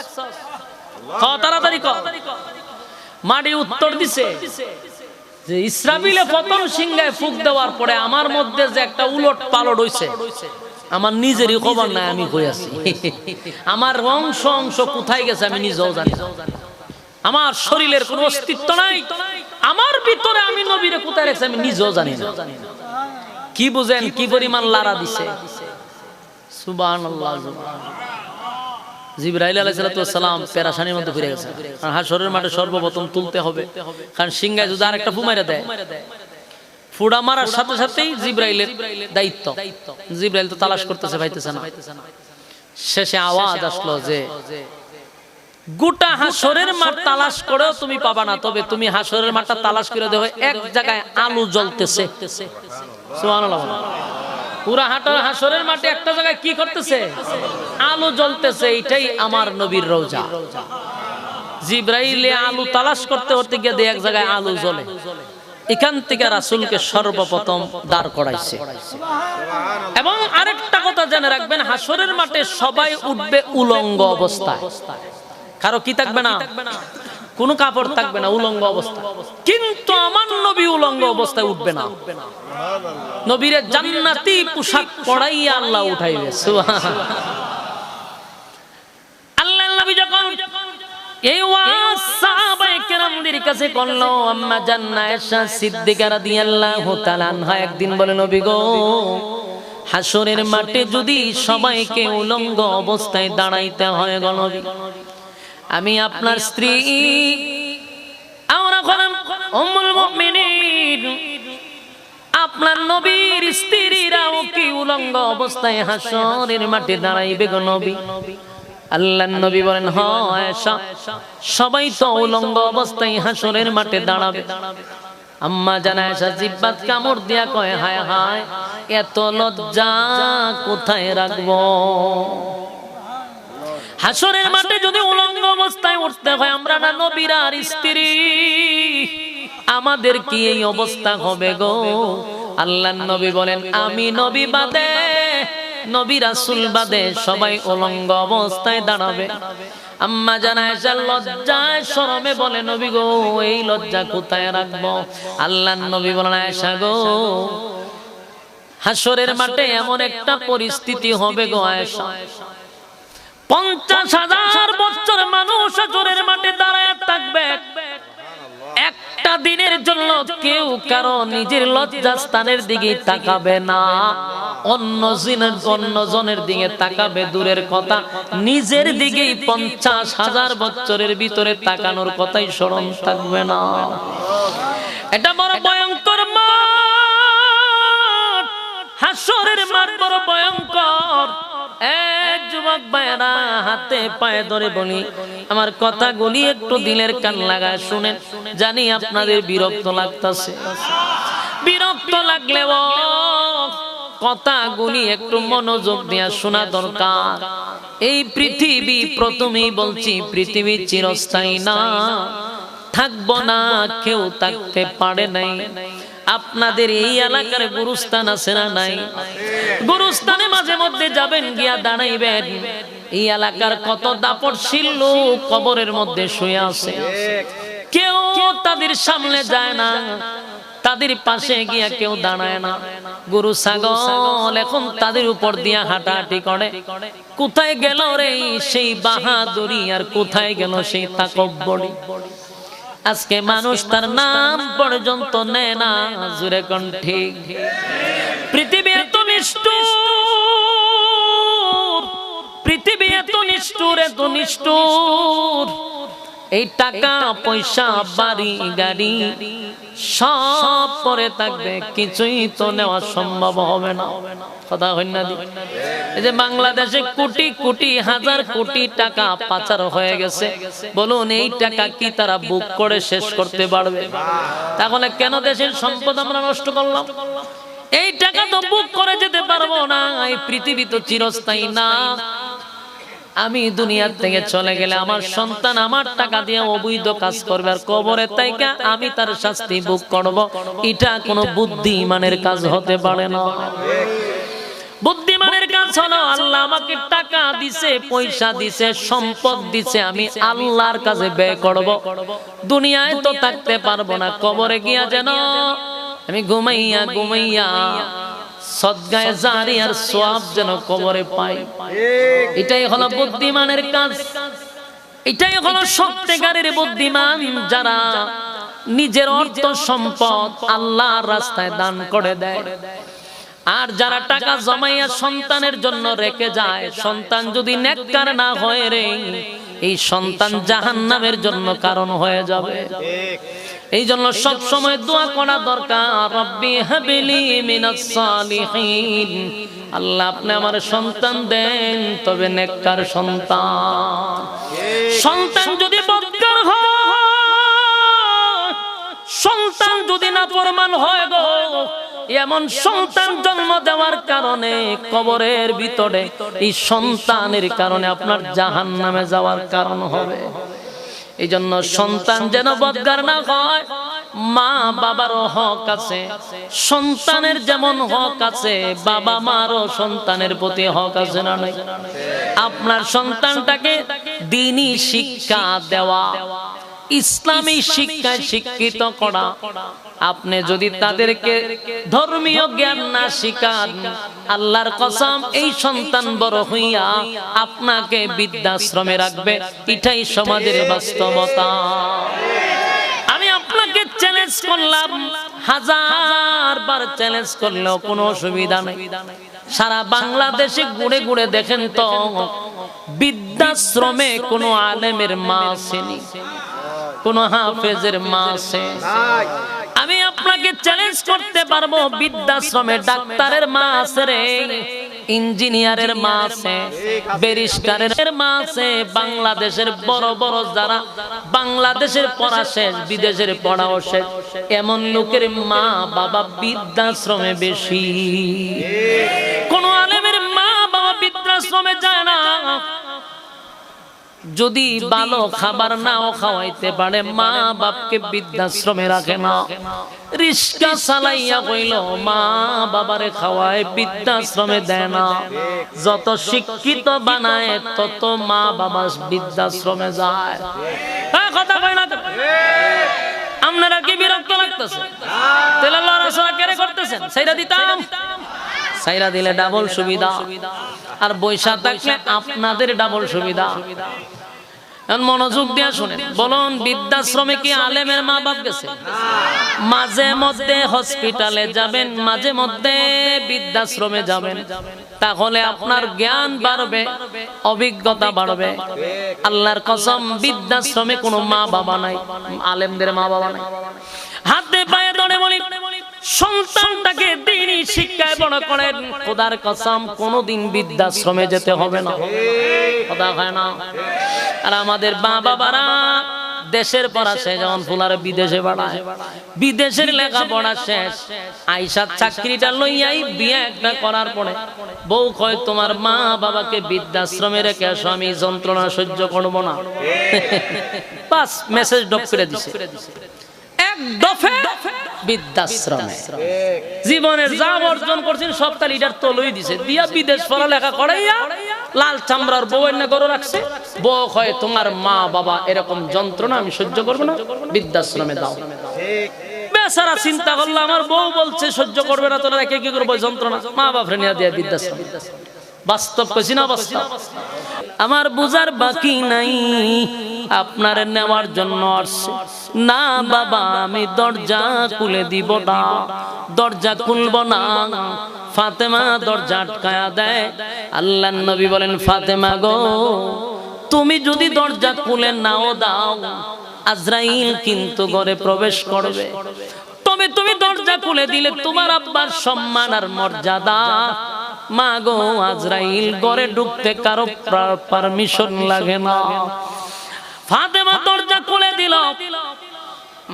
[SPEAKER 1] তাড়াতাড়ি কর। মাটি উত্তর দিছে যে ইসরাফিলে প্রথম সিংহায় ফুঁক দেওয়ার পরে আমার মধ্যে যে একটা উলট পালট হইছে, আমার নিজেরই খবর নাই আমি কই আছি। আমার অংশ অংশ কোথায় গেছে আমি নিজেও জানি না। আমার শরীরের কোনো অস্তিত্ব নাই, আমার ভিতরে আমি নবীরে কোথায় রেখেছি আমি নিজেও জানি না। কি বুঝেন কি পরিমাণ লারা দিছে? সুবহানাল্লাহ। জিবরাইল আলাইহিস সালাম পেরেশানির মধ্যে পড়ে গেছে। কারণ হাশরের মাঠে সর্বপ্রথম তুলতে হবে, কারণ সিংহায় যদি আরেকটা ফু মাইরা দেয়, ফুড়া মারার সাথে সাথেই জিবরাইলের দায়িত্ব। জিবরাইল তো তালাশ করতেছে, পাইতেছে না। শেষে আওয়াজ আসলো যে গোটা হাশরের মাঠ তালাশ করেও তুমি পাবা না, তবে তুমি হাশরের মাঠটা তালাশ করে দেখো এক জায়গায় আলো জ্বলতেছে। সুবহানাল্লাহ। পুরা হাশরের মাঠে একটা জায়গায় কি করতেছে? আলো জ্বলতেছে। এইটাই আমার নবীর রওজা। জিবরাইলে আলো তালাশ করতে করতে গিয়ে এক জায়গায় আলো জ্বলে, এখান থেকে রাসূলকে সর্বপ্রথম দাঁড় করাইছে। এবং আরেকটা কথা জেনে রাখবেন, হাশরের মাঠে সবাই উঠবে উলঙ্গ অবস্থায়। কারো কি থাকবে না? কোনো কাপড় থাকবে না, উলঙ্গ অবস্থা। কিন্তু আমার নবী উলঙ্গ অবস্থায় উঠবে না। নবীরে জান্নাতি পোশাক পরাইয়া আল্লাহ উঠাইবে। সুবহানাল্লাহ। আল্লাহর নবী যখন এই ওয়াজ সাহাবায়ে কেরামদের কাছে করলো, আম্মা জান্নাত আয়েশা সিদ্দিকা রাদিয়াল্লাহু তাআলা আনহা একদিন বলে, নবী গো, হাশরের মাঠে যদি সবাইকে উলঙ্গ অবস্থায় দাঁড়াইতে হয় গো নবী, আমি আপনার স্ত্রী আমরা হলাম উম্মুল মুমিনিন, আপনার নবীর স্ত্রীরাও কি উলঙ্গ অবস্থায় হাশরের মাঠে দাঁড়াইবে গো নবী? আল্লাহর নবী বলেন, হ্যাঁ আয়েশা, সবাই তো উলঙ্গ অবস্থায় হাশরের মাঠে দাঁড়াবে। আম্মা জানা আয়েশা জিহ্বাত কামড় দিয়া কয়, হায় হায়, এত লজ্জা কোথায় রাখবো? হাশরের মাঠে যদি উলঙ্গ অবস্থায় উঠতে হয়, আমরা না নবীর আর স্ত্রী, আমাদের কি এই অবস্থা হবে গো? আল্লাহর নবী বলেন, আমি নবী বাদে, নবী রাসূল বাদে সবাই উলঙ্গ অবস্থায় দাঁড়াবে। আম্মা জানা আয়েশা লজ্জায় শরমে বলে, নবী গো, এই লজ্জা কোথায় রাখবো? আল্লাহর নবী বলেন, আয়েশা গো, হাশরের মাঠে এমন একটা পরিস্থিতি হবে গো আয়েশা, 50,000 বছর মানুষ হাশরের মাঠে দাঁড়ায় থাকবে, একটা দিনের জন্য কেউ কারো নিজের লজ্জাস্থানের দিকে তাকাবে না, অন্য জনের দিকে তাকাবে দূরের কথা, নিজের দিকেই 50,000 বছরের ভিতরে তাকানোর কথাই স্মরণ থাকবে না। এটা বড় ভয়ঙ্কর মাঠ, হাশরের মাঠ বড় ভয়ঙ্কর। যুবক ভাইরা, হাতে পায়ে ধরে বলি, আমার কথাগুলি একটু দিলের কান লাগায় শুনেন। জানি আপনাদের বিরক্ত লাগতেছে, বিরক্ত লাগলেও কথাগুলি একটু মনোযোগ দিয়ে শোনা দরকার। এই পৃথিবী, প্রথমেই বলছি, পৃথিবী চিরস্থায়ী না, থাকবো না, কেউ থাকতে পারে নাই। আপনাদের এই এলাকার গুরুস্থান আছে না নাই? গুরুস্থানে মাঝে মধ্যে যাবেন, গিয়া দাঁড়াইবেন, এই এলাকার কত দাপটশীল লোক কবরের মধ্যে শুয়ে আছে, কেউ তাদের সামনে যায় না, তাদের পাশে গিয়া কেউ দাঁড়ায় না। গরু ছাগল এখন তাদের উপর দিয়া হাঁটাহাঁটি করে। কোথায় গেল রে সেই বাহাদুরি, আর কোথায় গেল সেই তাকব্বরি? আজকে মানুষ তার নাম পর্যন্ত নেয় না। জুরে কোন ঠিক? পৃথিবী এত নিষ্ঠুর, পৃথিবী এত নিষ্ঠুর, এত নিষ্ঠুর। এই টাকা পয়সা বাড়ি গাড়ি সব পরে থাকবে, কিছুই তো নেওয়া সম্ভব হবে না। কথা হয় না? এই যে বাংলাদেশে কোটি কোটি হাজার কোটি টাকা পাচার হয়ে গেছে, বলুন এই টাকা কি তারা বুক করে শেষ করতে পারবে? তাহলে কেন দেশের সম্পদ আমরা নষ্ট করলাম? এই টাকা তো বুক করে যেতে পারবো না। এই পৃথিবী তো চিরস্থায়ী না। আমি দুনিয়ার থেকে চলে গেলে আমার সন্তান আমার টাকা দিয়ে অবৈধ কাজ করবে, আর কবরে তাইকা আমি তার শাস্তি ভোগ করব। এটা কোনো বুদ্ধিমানের কাজ হতে পারে না। বুদ্ধিমানের কাজ হলো আল্লাহ আমাকে টাকা দিছে, পয়সা দিছে, সম্পদ দিছে, আমি আল্লাহর কাছে ব্যয় করব। দুনিয়ায় তো থাকতে পারবো না, কবরে গিয়া যেন আমি ঘুমাইয়া ঘুমাইয়া সদগায়ে জারিয়ার সওয়াব যেন কবরে পাই। এটাই হলো বুদ্ধিমানের কাজ। এটাই হলো সত্যিকারের বুদ্ধিমান, যারা নিজের অর্থ সম্পদ আল্লাহর রাস্তায় দান করে দেয়। আর যারা টাকা জমাইয়া সন্তানের জন্য রেখে যায়, সন্তান যদি নেককার না হয় রে, এই সন্তান জাহান্নামের জন্য কারণ হয়ে যাবে। এই জন্য সব সময় দোয়া করা দরকার, রব্বি হাবলি মিনাস সালিহিন, আল্লাহ আপনি আমার সন্তান দেন, তবে নেককার সন্তান। সন্তান যদি বদকার হয়, সন্তান যদি নাফরমান হয় গো, এমন সন্তান জন্ম দেওয়ার কারণে কবরের ভিতরে এই সন্তানের কারণে আপনার জাহান্নামে যাওয়ার কারণ হবে। এই জন্য সন্তান যেন বদকার না হয়। মা বাবারও হক আছে, সন্তানের যেমন হক আছে, বাবা মারও সন্তানের প্রতি হক আছে না নাই? আপনার সন্তানটাকে দ্বীনি শিক্ষা দেওয়া, ইসলামী শিক্ষায় শিক্ষিত করা। আপনি যদি তাদেরকে ধর্মীয় জ্ঞান না শিখান, আল্লাহর কসম এই সন্তান বড় হইয়া আপনাকে বৃদ্ধাশ্রমে রাখবে। এটাই সমাজের বাস্তবতা। আমি আপনাকে চ্যালেঞ্জ করলাম, হাজার বার চ্যালেঞ্জ করলেও কোনো অসুবিধা নেই। সারা বাংলাদেশে ঘুরে ঘুরে দেখেন তো বৃদ্ধাশ্রমে কোনো আলেমের মা আসেনি, কোন হাফেজের মা আছে? আমি আপনাকে চ্যালেঞ্জ করতে পারবো, বৃদ্ধাশ্রমে ডাক্তারের মা আছে রে, ইঞ্জিনিয়ারের মা আছে, ব্যারিস্টারের মা আছে। বাংলাদেশের বড় বড় যারা বাংলাদেশের পড়া শেষ, বিদেশের পড়াও শেষ, এমন লোকের মা বাবা বৃদ্ধাশ্রমে বেশি। কোন আলেমের মা বাবা বৃদ্ধাশ্রমে যায় না। যদি ভালো খাবার নাও খাওয়াইতে পারে, মা বাপকে বৃদ্ধাশ্রমে রাখে না। রিস্কা চালাইয়া কইল মা বাবারে খাওয়ায়, বৃদ্ধাশ্রমে দেয় না। যত শিক্ষিত বানায় তত মা বাবা বৃদ্ধাশ্রমে যায়। কথা কয় না? আপনারা কি বিরক্ত লাগতেছে? তাহলে লড়াচড়া কেড়ে করতেছেন? সাইরা দিতাম, সাইরা দিলে ডাবল সুবিধা, আর বৈশা থাকলে আপনাদের ডাবল সুবিধা। মনোযোগ দিয়ে শুনেন, বলুন বৃদ্ধাশ্রমে কি আলেমের মা বাপ গেছে? মাঝে মধ্যে হসপিটালে যাবেন, মাঝে মধ্যে বৃদ্ধাশ্রমে যাবেন, তাহলে আপনার জ্ঞান বাড়বে, অভিজ্ঞতা বাড়বে। আল্লাহর কসম বৃদ্ধাশ্রমে কোনো মা বাবা নাই, আলেমদের মা বাবা নাই। হাতে পায়ে ধরে বলি, সন্তানটাকে দ্বীনি শিক্ষায় বড় করেন। খোদার কসম কোনোদিন বৃদ্ধাশ্রমে যেতে হবে না। কথা হয় না? আর আমাদের মা বাবারা দেশের পড়া শেষ, যেমন ফুলার বিদেশে পড়ায়, বিদেশের লেখাপড়া শেষ, আইসা চাকরিটা লইয়াই বিয়ে একটা করার পরে বউ কয় তোমার মা বাবাকে বৃদ্ধাশ্রমে রেখে আসো, আমি যন্ত্রণা সহ্য করবো না। বাস মেসেজ ড্রপ করে দিছে, এক দফে বৃদ্ধাশ্রমে। জীবনের যা অর্জন করছেন সব তার লিডার তলই দিছে, দিয়া বিদেশ পড়ালেখা করাইয়া লাল চামড়ার বউ এনে গরু রাখছে। বউ কয় তোমার মা বাবা এরকম যন্ত্রণা আমি সহ্য করবো না, বৃদ্ধাশ্রমে দাও। বেচারা চিন্তা করলো আমার বউ বলছে সহ্য করবে না, তোরা রেখে কি করবো যন্ত্রণা, মা বাপরে নিয়ে দিয়ে বৃদ্ধাশ্রমে। বাস্তব কইছি না বাস্তব? আমার বুঝার বাকি নাই, আপনার নেওয়ার জন্য আসছে না। বাবা আমি দরজা খুলে দিব না, দরজা খুলব না। ফাতেমা দরজা আটকায়া দেয়। আল্লাহর নবী বলেন ফাতেমা গো, তুমি যদি দরজা খুলে নাও দাও, আজরাইল কিন্তু ঘরে প্রবেশ করবে। তবে তুমি দরজা খুলে দিলে তোমার আব্বার সম্মান আর মর্যাদা, মা গো আজরাইল ঘরে ঢুকতে কারো পারমিশন লাগে না। ফাতেমা দরজা খুলে দিল,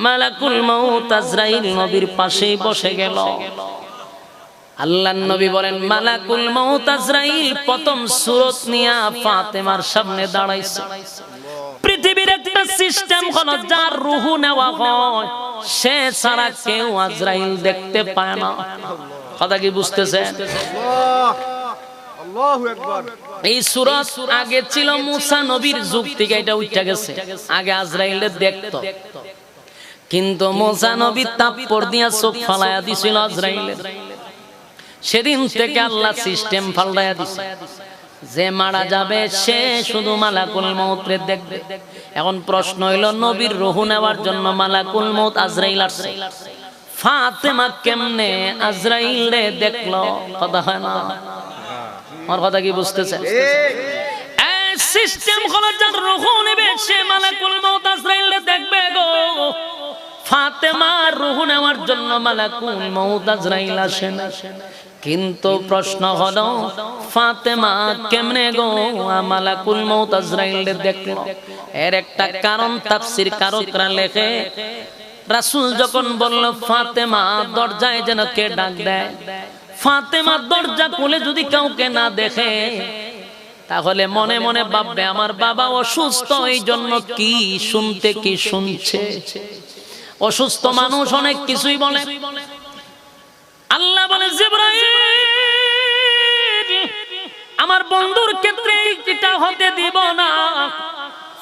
[SPEAKER 1] মালাকুল মউত আজরাইল নবীর পাশেই বসে গেল। আল্লাহর নবী বলেন, মালাকুল মউত আজরাইল প্রথম সূরত নিয়া ফাতেমার সামনে দাঁড়াইছে। পৃথিবীর একটা সিস্টেম হলো, যার রূহ নেওয়া হয় সে ছাড়া কেউ আজরাইল দেখতে পায় না। কথা কি বুঝতেছেন?
[SPEAKER 2] আল্লাহু আকবার।
[SPEAKER 1] এই সূরত আগে ছিল মুসা নবীর যুগ থেকে, এটা উঠে গেছে। আগে আজরাইলে দেখতো, কিন্তু মুসা নবী তাপ্পর দিয়া চোখ ফালাইয়া দিছিল আজরাইলের। সেদিন থেকে আল্লাহ সিস্টেম পাল্টাইয়া দিছে, যে মারা যাবে সে শুধু মালাকুল মউতরে দেখবে। এখন প্রশ্ন হইল, নবীর রূহ নেওয়ার জন্য মালাকুল মউত আজরাইল আসছে, ফাতেমা কেমনে আজরাইলে দেখলো? কথা হয় না? আমার কথা কি বুঝতেছেন? এই সিস্টেম হলো, যার রূহ নেবে সে মালাকুল মউত আজরাইলে দেখবে গো। ফাতেমার রূহ নেওয়ার জন্য মালাকুল মউত আজরাইল আসে না। কিন্তু প্রশ্ন হলো, ফাতেমা কেমনে গো মালাকুল মউত আজরাইল দেখলো? এর একটা কারণ তাফসীর কারকরা লেখে, রাসূল যখন বলল ফাতেমা দরজায় যেন কে ডাক দেয়, ফাতেমা দরজা খুলে যদি কাউকে না দেখে তাহলে মনে মনে ভাববে আমার বাবা অসুস্থ, এই জন্য কি শুনতে কি শুনছে। অসুস্থ মানুষ অনেক কিছুই বলে। আল্লাহ বলে, জিবরাইল আমার বন্ধুর ক্ষেত্রে এটা হতে দিব না।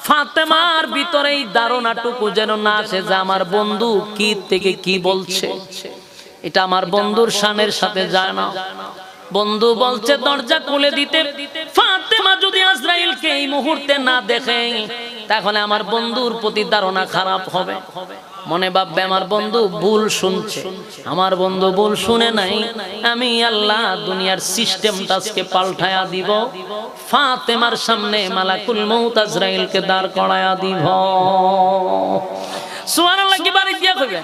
[SPEAKER 1] ফাতেমার ভিতরে এই ধারণাটুকু যেন না আসে যে আমার বন্ধু কি থেকে কি বলছে, এটা আমার বন্ধুর শানের সাথে যায় না। বন্ধু বলছে দরজা খুলে দিতে, ফাতেমা যদি আজরাইলকে এই মুহূর্তে না দেখে তাহলে আমার বন্ধুর প্রতি ধারণা খারাপ হবে। মনে ভাববে আমার বন্ধু ভুল শুনছে। আমার বন্ধু ভুল শুনে নাই, আমি আল্লাহ দুনিয়ার সিস্টেমটা আজকে পাল্টায়া দিব। ফাতেমার সামনে মালাকুল মউত আজরাইলকে দাঁড় করায়া দিব। সুবহানাল্লাহ কি বাড়ি দিয়া কইবে?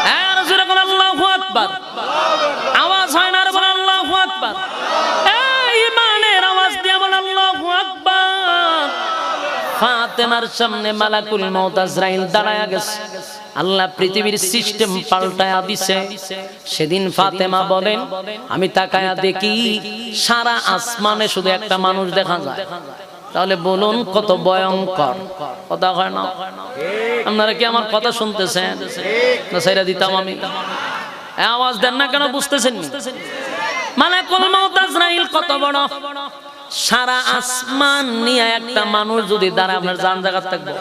[SPEAKER 1] হ্যাঁ রাসূল বলেন আল্লাহু আকবার। আওয়াজ হয় না রে, বলেন আল্লাহু আকবার। এই ইমানের আওয়াজ দিয়া বলেন আল্লাহু আকবার। ফাতেমার সামনে মালাকুল মউত আজরাইল দাঁড়ায়া গেছে। আল্লাহ পৃথিবীর সিস্টেম পাল্টায়া দিছে। সেদিন ফাতেমা বলেন, আমি তাকায়া দেখি সারা আসমানে শুধু একটা মানুষ দেখা যায়। তাহলে বলুন কত ভয়ঙ্কর। কথা হয় না? আপনারা কি আমার কথা শুনতেছেন? না ছাইরা দিতাম আমি? আওয়াজ দেন না কেন? বুঝতেছেন? মালাকুল মউত আজরাইল কত বড়। সারা আসমান নিয়ে একটা মানুষ যদি দাঁড়ায় আপনার জান জায়গা থাকবে?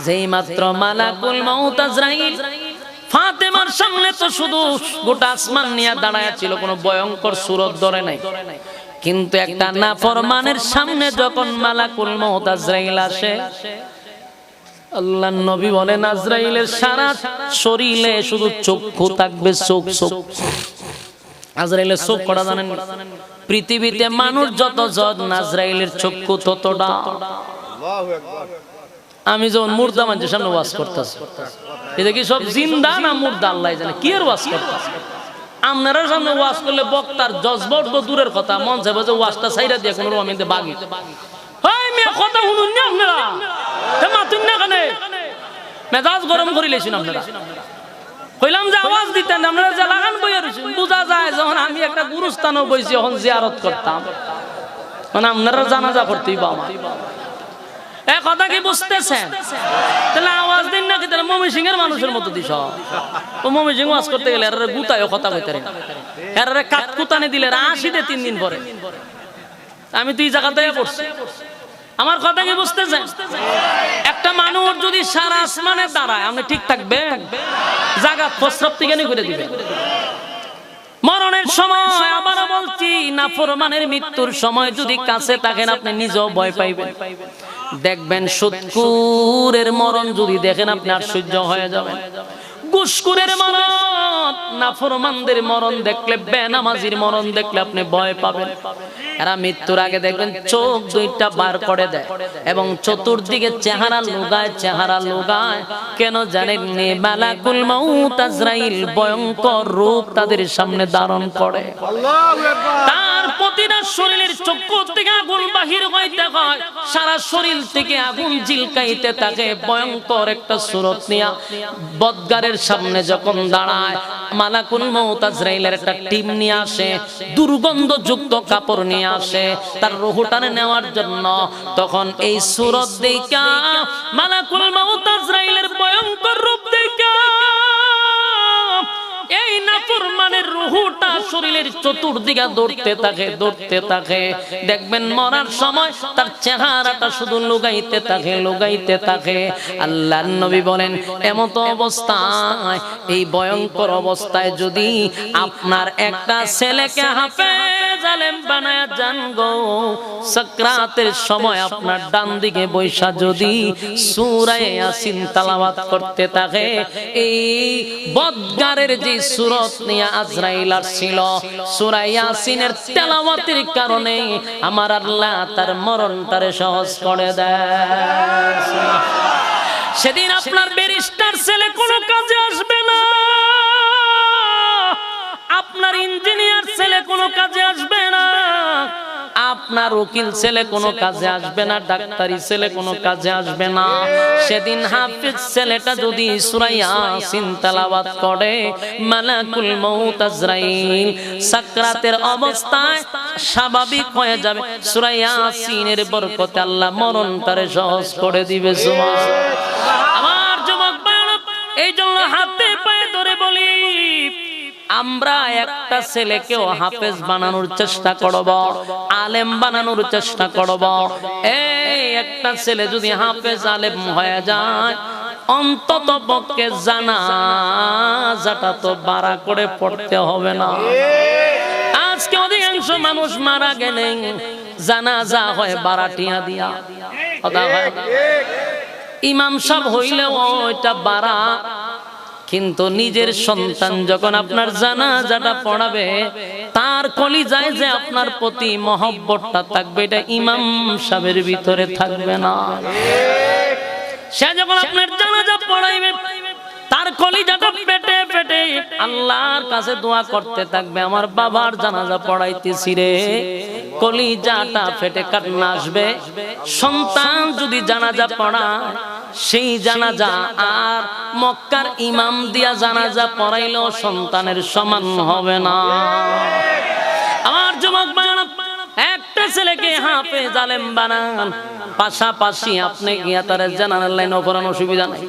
[SPEAKER 1] যেই মাত্র মালাকুল মউত আজরাইল ফাতেমার সামনে, তো শুধু গোটা আসমান নিয়ে দাঁড়ায় ছিল, কোনো ভয়ঙ্কর সূরত ধরে নাই। কিন্তু একটা নাফরমানের সামনে যখন মালাকুল মউত আজরাইল আসে, আল্লাহর নবী বলেন আজরাইলের সারা শরীরে শুধু চক্ষু থাকবে, চোখ চোখ। আজরাইলের চোখ কটা জানেন? পৃথিবীতে মানুষ যতজন, আজরাইলের চক্ষু ততটা।
[SPEAKER 2] আল্লাহু আকবার।
[SPEAKER 1] আমি যখন মুর্দা মানুষের সামনে ওয়াজ করতেছি, এটা কি সব জিন্দা না মুর্দা আল্লাহ জানে। কি এর ওয়াজ করতেছি? আপনারা সামনে ওয়াজ করলে বক্তার জজবট দূরের কথা, মন চাইবে যে ওয়াজটা ছাইরা দিয়ে কোনো রকমে বাগি। এই মিয়া কথা শুনুন না আপনারা, মাতুন না কেন? মেজাজ গরম করে লেছেন আপনারা। কইলাম যে আওয়াজ দিতেন, আপনারা যে লাগান বইয়া রয়েছেন। বোঝা যায় যখন আমি একটা গুরুস্থানও বইছি এখন জিয়ারত করতাম, মানে আপনারা জানাজা করতেই বা আমার এ কথা কি বুঝতেছেন? তাহলে আওয়াজ দিন না কি? তাহলে ময়মনসিংহ এর মানুষের মতো দিস। ও ময়মনসিংহ ওয়াজ করতে গেলে এর গুতায় কথা কইতে রে, এর কাট কুতানে দিলে ৮০ দে ৩ দিন পরে। আমি তুই জায়গাতে পড়ছি। আমার কথা কি বুঝতেছেন? একটা মানুষ যদি সারা আসমানে দাঁড়ায়, আপনি ঠিক থাকবে? জায়গা প্রস্রাব থেকে করে দিবেন। মরণের সময় আবার বলছি, নাফরমানের মৃত্যুর সময় যদি কাছে থাকেন আপনি নিজেও ভয় পাইবেন। দেখবেন সুদকুরের মরণ যদি দেখেন আপনি আর সহ্য হয়ে যাবেন। ঘুষখোরের মরণ, নাফরমানদের মরণ দেখলে, বেনামাজির মরণ দেখলে আপনি ভয় পাবেন। এরা মৃত্যুর আগে দেখবেন চোখ দুইটা বার করে দেয় এবং চতুর্দিকে চেহারা লুগায় কেন জানেননি? মালাকুল মাউত আজরাইল ভয়ঙ্কর রূপ তাদের সামনে ধারণ করে।
[SPEAKER 2] আল্লাহু আকবার।
[SPEAKER 1] তার প্রতিটা শরীরের চক্ষু থেকে আগুন বাহির হইতে হয়, সারা শরীর থেকে আগুন ঝিলকাইতে থাকে। ভয়ঙ্কর একটা সূরত নিয়া বদগারের সামনে যখন দাঁড়ায়, মালাকুল মাউত আজরাইলের একটা টিম নিয়ে আসে, দুর্গন্ধযুক্ত কাপড় নিয়ে আসে তার রূহটানে নেওয়ার জন্য। তখন এই সূরত দেখা, মালাকুল মাউত আজরাইলের ভয়ঙ্কর রূপ দেখা এই নাফরমানের রূহটা শরীরের চতুর্দিকে দৌড়তে থাকে। দেখবেন মরার সময় তার চেহারাটা শুধু লুগাইতে থাকে। আল্লাহর নবী বলেন, এমত অবস্থায়, এই ভয়ঙ্কর অবস্থায় যদি আপনার একটা ছেলেকে হাফেজ আলেম বানায়া যান গো, সাকরাতের সময় আপনার ডান দিকে বৈশা যদি সূরা ইয়াসিন তেলাওয়াত করতে থাকে, এই বদগারের যে সূরত নিয়ে আজরাইল আসছিল, সূরা ইয়াসিনের তেলাওয়াতের কারণে আমার আল্লাহ তার মরণটারে সহজ করে দেয়। সেদিন আপনার ব্যারিস্টার ছেলে কোনো কাজে আসবে না, আপনার ইঞ্জিনিয়ার ছেলে কোনো কাজে আসবে না, আপনার উকিল ছেলে কোনো কাজে আসবে না, ডাক্তারি ছেলে কোনো কাজে আসবে না। সেদিন হাফেজ ছেলেটা যদি সূরা ইয়াসিন তেলাওয়াত করে, মালাকুল মাউত আজরাইল সাকরাতের অবস্থায় স্বাভাবিক হয়ে যাবে। সূরা ইয়াসিনের বরকতে আল্লাহ মরণটারে সহজ করে দিবে। সুবহানাল্লাহ। আমার যুবক ভাইরা, এই জন্য হাতে পায়ে ধরে বলি, আমরা একটা ছেলেকেও হাফেজ বানানোর চেষ্টা করব, আলেম বানানোর চেষ্টা করব। এই একটা ছেলে যদি হাফেজ আলেম হয়ে যায়, অন্তত পক্ষে জানাজাটা তো বাড়া করে পড়তে হবে না। আজকে অধিকাংশ মানুষ মারা গেলে জানাজা হয় বারাটিয়া দিয়া, কথা হয় না। ইমাম সাহেব হইলেও ওইটা বাড়া, কিন্তু নিজের সন্তান যখন আপনার জানাজাটা পড়াবে, তার কলিজায় যে আপনার প্রতি মহব্বতটা থাকবে, এটা ইমাম সাহেবের ভিতরে থাকবে না। সে যখন আপনার জানাজা পড়াইবে, তার কলিজাটা পেটে পেটে আল্লাহর কাছে দোয়া করতে থাকবে, আমার বাবার জানাজা পড়াইতেছি রে, কলিজাটা ফেটে কান্না আসবে। সন্তান যদি জানাজা পড়ায়, সেই জানাজা আর মক্কার ইমাম দিয়া জানাজা পড়াইলেও সন্তানের সমান হবে না। আমার যুবক ভাইরা, একটা ছেলেকে হাফেজ আলেম বানান, পাশাপাশি আপনি গিয়া তার জানার লাইনে পড়ানো অসুবিধা নাই।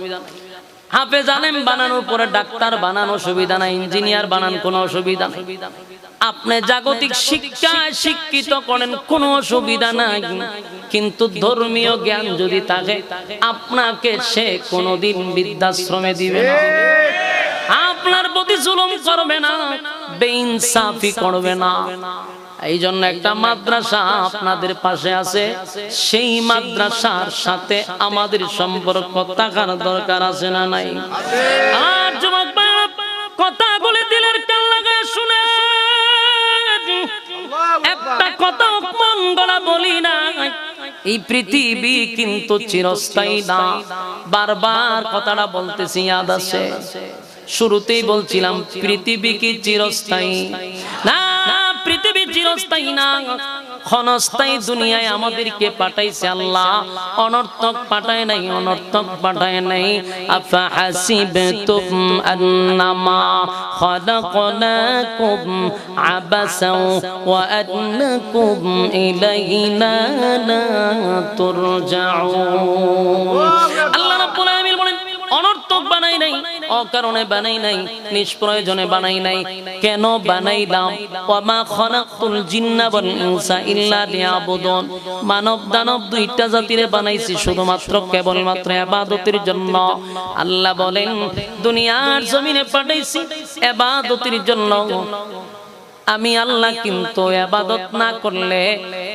[SPEAKER 1] হাফেজ আলেম বানানোর পরে ডাক্তার বানানো অসুবিধা নাই, ইঞ্জিনিয়ার বানান কোনো অসুবিধা নাই। আপনি জাগতিক শিক্ষায় শিক্ষিত করেন, কোনো অসুবিধা নাই, কিন্তু ধর্মীয় জ্ঞান যদি থাকে, আপনাকে সে কোনোদিন বৃদ্ধাশ্রমে দিবে না, আপনার প্রতি জুলুম করবে না, বেইনসাফি করবে না। এই জন্য একটা মাদ্রাসা আপনাদের পাশে আছে, সেই মাদ্রাসার সাথে আমাদের সম্পর্ক থাকার দরকার আছে না নাই? আর যুবক ভাইরা, কথাগুলি দিলের কান লাগায় শুনে, একটা কথা মন গলা বলি না, এই পৃথিবী কিন্তু চিরস্থায়ী না। বারবার কথাটা বলতেছি, ইয়াদ আছে? শুরুতেই বলছিলাম পৃথিবী কি চিরস্থায়ী? না, পৃথিবী চিরস্থায়ী না, ক্ষণস্থায়ী দুনিয়ায় আমাদেরকে পাঠাইছে আল্লাহ, অনর্থক পাঠায় নাই। আফা হাসিবতুম আন্নামা খালাকনাকুম আবাসাও ওয়া আন্নাকুম ইলাইনা লা তুরজাউন। আল্লাহ রাব্বুল আলামিন বলেন, অনর্থক বানাই নাই, অকারণে বানাই নাই, নিষ্প্রয়োজনে বানাই নাই। কেন বানাইলাম? ওয়ামা খালাকতুল জিন্না ওয়াল ইনসা ইল্লা লিয়াবুদুন। মানব দানব দুইটা জাতিরে বানাইছি শুধুমাত্র কেবলমাত্র ইবাদতের জন্য। আল্লাহ বলেন, দুনিয়ার জমিনে পাঠাইছি ইবাদতের জন্য। আমি আল্লাহ কিন্তু ইবাদত না করলে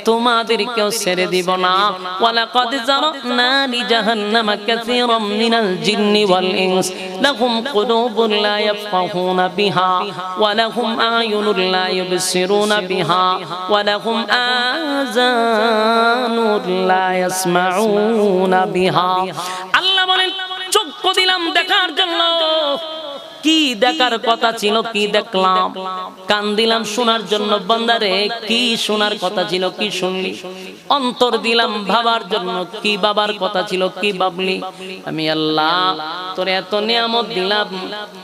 [SPEAKER 1] তোমাদেরকেও ছেড়ে দিব না। ওয়ালাকাদ জারানা লিজাহান্নামা কাসীরাম মিনাল জিন্নি ওয়াল ইনস লাহুম কুলুবুন লা ইয়াফকাহুনা বিহা ওয়া লাহুম আ'য়ুনুন লা ইউবসিরুনা বিহা ওয়া লাহুম আযানুন লা ইয়াসমাউনা বিহা। আল্লাহ বলেন চক্ষু দিলাম দেখার জন্য, কি দেখার কথা ছিল কি দেখলাম। কান দিলাম শোনার জন্য, বান্দারে কি শোনার কথা ছিল কি শুনলি। অন্তর দিলাম ভাবার জন্য, কি বাবার কথা ছিল কি ভাবলি। আমি আল্লাহ তোর এত নিয়ামত দিলাম,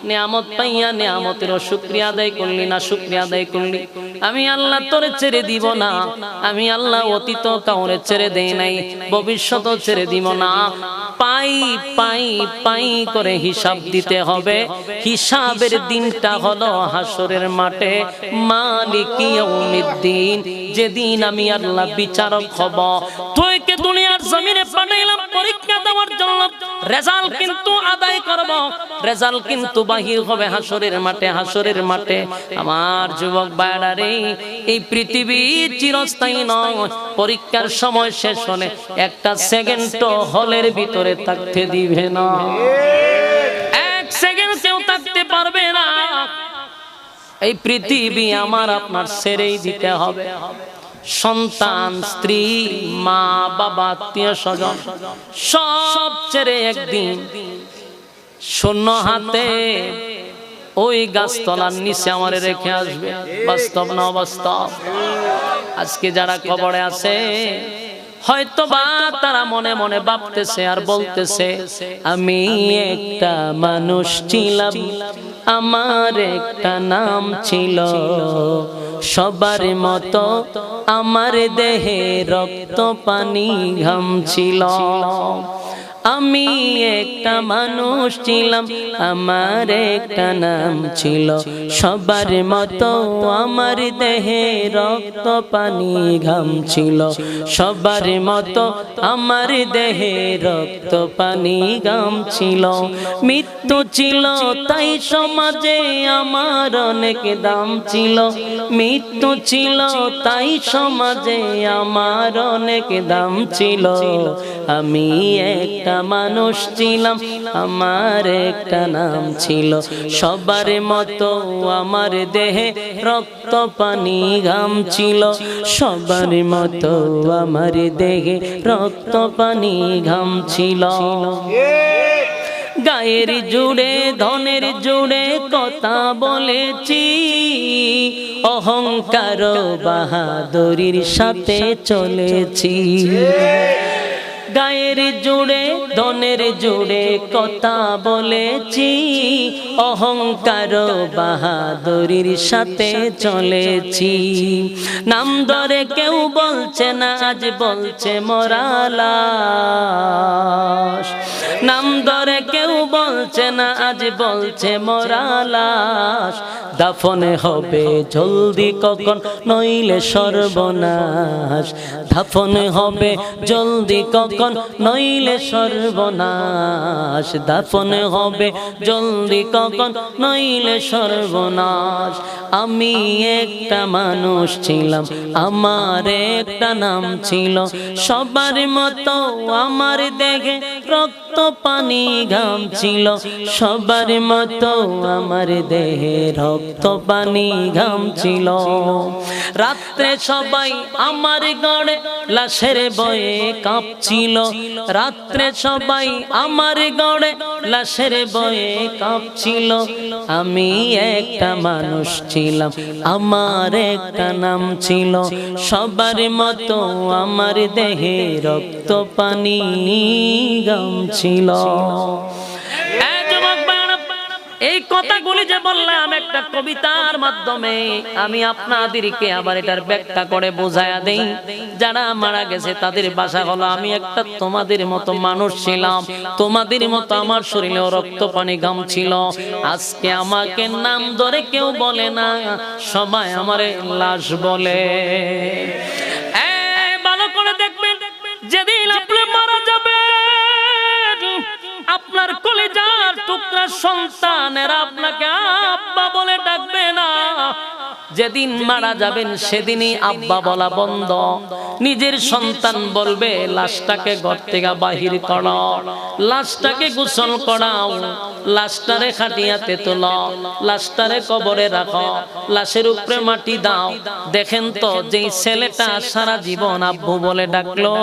[SPEAKER 1] নিয়ামত পাইয়া নিয়ামতের শুকরিয়া আদায় করলি না, শুকরিয়া আদায় করলি। আমি আল্লাহ তোরে ছেড়ে দিব না, আমি আল্লাহ অতীত কাউরে ছেড়ে দেই নাই, ভবিষ্যৎও ছেড়ে দিব না। পাই পাই পাই করে হিসাব দিতে হবে। হিসাবের দিনটা হলো হাসরের মাঠে, মালিক ইয়াউমিদ্দিন, যেদিন আমি আল্লাহ বিচারক হব। তোকে দুনিয়ার জমিনে পাঠাইলাম পরীক্ষা দেওয়ার জন্য, রেজাল্ট কিন্তু আদায় করব, রেজাল্ট কিন্তু বাহির হবে হাসরের মাঠে। হাসরের মাঠে আমার যুবক ভাইরা রে, এই পৃথিবী চিরস্থায়ী নয়। পরীক্ষার সময় শেষ হলে একটা সেকেন্ডও হলের ভিতরে থাকতে দিবে না, এক সেকেন্ড কেউ থাকতে পারবে না। এই পৃথিবী আমার আপনার ছেড়েই দিতে হবে। সন্তান, স্ত্রী, মা, বাবা, আত্মীয় স্বজন সব ছেড়ে একদিন শূন্য হাতে ওই গাছতলার নিচে আমারে রেখে আসবে। বাস্তব না অবাস্তব? আজকে যারা কবরে আছে হয়তো বা তারা মনে মনে ভাবতেছে আর বলতেছে, আমি একটা মানুষ ছিলাম, আমার একটা নাম ছিল, সবার মতো আমার দেহে রক্ত পানি ঘাম ছিল। আমি একটা মানুষ ছিলাম, আমার একটা নাম ছিল, সবার মতো আমার দেহে রক্ত পানি ঘাম ছিল, সবার মতো আমার দেহে রক্ত পানি ঘাম ছিল। মৃত্যু ছিল তাই সমাজে আমার অনেক দাম ছিল, মৃত্যু ছিল তাই সমাজে আমার অনেক দাম ছিল। আমি একটা মানুষ ছিলাম, আমার একটা নাম ছিল, সবার মতো আমার দেহে রক্ত পানি ঘাম ছিল, সবার মতো আমার দেহে রক্ত পানি ঘাম ছিল। গায়ের জুড়ে ধনের জুড়ে কথা বলেছি, অহংকার বাহাদুরির সাথে চলেছি। গায়ের জুড়ে ধনের জুড়ে কথা বলেছি, অহংকার বাহাদুরির সাথে চলেছি। নাম ধরে কেউ বলছে না, আজ বলছে মরা লাশ। নাম ধরে কেউ বলছে না, আজ বলছে মরা লাশ। দাফনে হবে জলদি কখন, নইলে সর্বনাশ। দাফনে হবে জলদি কখন, নইলে সর্বনাশ। দাফনে হবে জলদি কখন, নইলে সর্বনাশ। আমি একটা মানুষ ছিলাম, আমার একটা নাম ছিল, সবার মতো আমার দেহে রক্ত পানি ঘাম ছিল, সবার মতো আমার দেহে রক্ত পানি ঘাম ছিল। রাত্রে সবাই আমার গড়ে লাশের বয়ে কাঁপছিল, রাত্রে সবাই আমার গড়ে লাশের বয়ে কাঁপছিল। আমি একটা মানুষ ছিলাম, আমার একটা নাম ছিল, সবার মতো আমার দেহে রক্ত পানি ঘাম ছিল। এই কথাগুলি যে বললাম একটা কবিতার মাধ্যমে, আমি আপনাদেরকে আবার এটার ব্যাখ্যা করে বোঝায়া দেই। যারা মারা গেছে তাদের ভাষা হলো, আমি একটা তোমাদের মতো মানুষ ছিলাম, তোমাদের মতো আমার শরীরেও রক্ত পানি ঘাম ছিল। আজকে আমাকে নাম ধরে কেউ বলে না, সবাই আমারে লাশ বলে। ভালো করে দেখবেন, যেদিন আপনি মারা যাবেন আপনার কলিজার টুকরা সন্তানেরা আপনাকে আব্বা বলে ডাকবে না, যেদিন মারা যাবেন সেদিনই আব্বা বলা বন্ধ। নিজের সন্তান বলবে লাশটাকে ঘর থেকে বাহির করো, লাশটাকে গোসল করাও, লাশটারে খাটিয়াতে তোলো, লাশটারে কবরে রাখো, লাশের উপরে মাটি দাও। দেখেন তো যেই ছেলেটা সারা জীবন আব্বু বলে ডাকলো,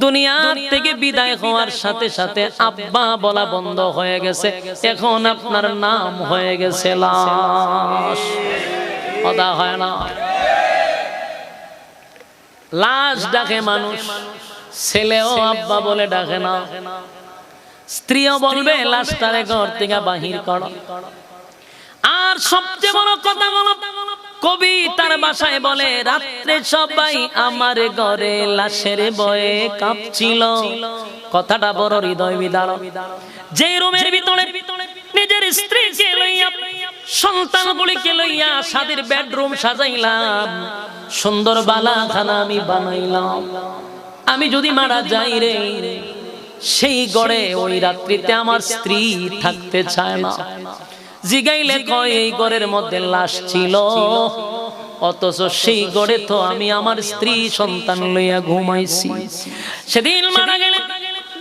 [SPEAKER 1] দুনিয়া থেকে বিদায় হওয়ার সাথে সাথে আব্বা বলা বন্ধ হয়ে গেছে, এখন আপনার নাম হয়ে গেছে লাশ। কথা হয় না? লাশ ডাকে মানুষ, ছেলেও আব্বা বলে ডাকে না, স্ত্রীও বলবে লাশটারে ঘর থেকে বাহির করো। আর সবচেয়ে বড় কথা হলো, কবি তার বাসায় বলে, রাত্রে সবাই আমার ঘরে লাশের ভয়ে কাঁপছিল। কথাটা বড় হৃদয় বিদারক। যে রুমের ভিতরে নিজের স্ত্রীকে লইয়া, সন্তানগুলিকে লইয়া সাদের বেডরুম সাজাইলাম, সুন্দর বালাখানা আমি বানাইলাম, আমি যদি মারা যাই রে, সেই ঘরে ওই রাত্রিতে আমার স্ত্রী থাকতে চায় না। জিগাইলে কয় এই ঘরের মধ্যে লাশ ছিল, অথচ সেই ঘরে তো আমি আমার স্ত্রী সন্তান লইয়া ঘুমাইছি। সেদিন মারা গেলে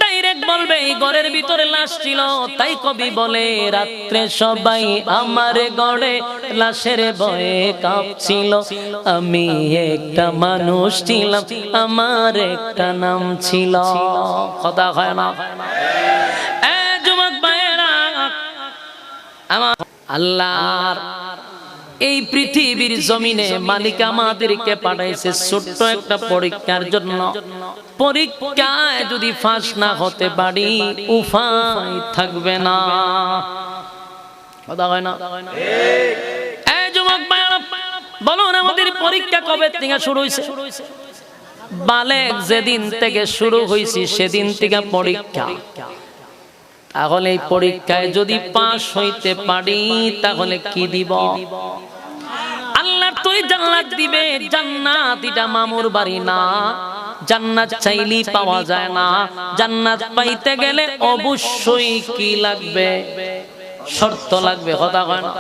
[SPEAKER 1] ডাইরেক্ট বলবে এই ঘরের ভিতরে লাশ ছিল। তাই কবি বলে, রাত্রে সবাই আমার ঘরে লাশের ভয়ে কাঁপছিল, আমি একটা মানুষ ছিলাম, আমার একটা নাম ছিল। কথা হয় না? যুবক ভাইয়েরা আমার, আল্লাহর এই পৃথিবীর জমিনে মালিক আমাদেরকে পাঠাইছে ছোট্ট একটা পরীক্ষার জন্য। পরীক্ষায় যদি ফাঁস না হতে পারি, উপায় থাকবে না। কথা হয় না? এই যুবক ভাইরা বলুন, আমাদের পরীক্ষা কবে থেকে শুরু হয়েছে? বালেগ যেদিন থেকে শুরু হয়েছে সেদিন থেকে পরীক্ষা। তাহলে এই পরীক্ষায় যদি পাস হইতে পারি, তাহলে কি দিব? আল্লাহ তুই জান্নাত দিবে। জান্নাত এটা মামুর বাড়ি না, জান্নাত চাইলেই পাওয়া যায় না। জান্নাত পাইতে গেলে অবশ্যই কি লাগবে? শর্ত লাগবে। কথা কয় না?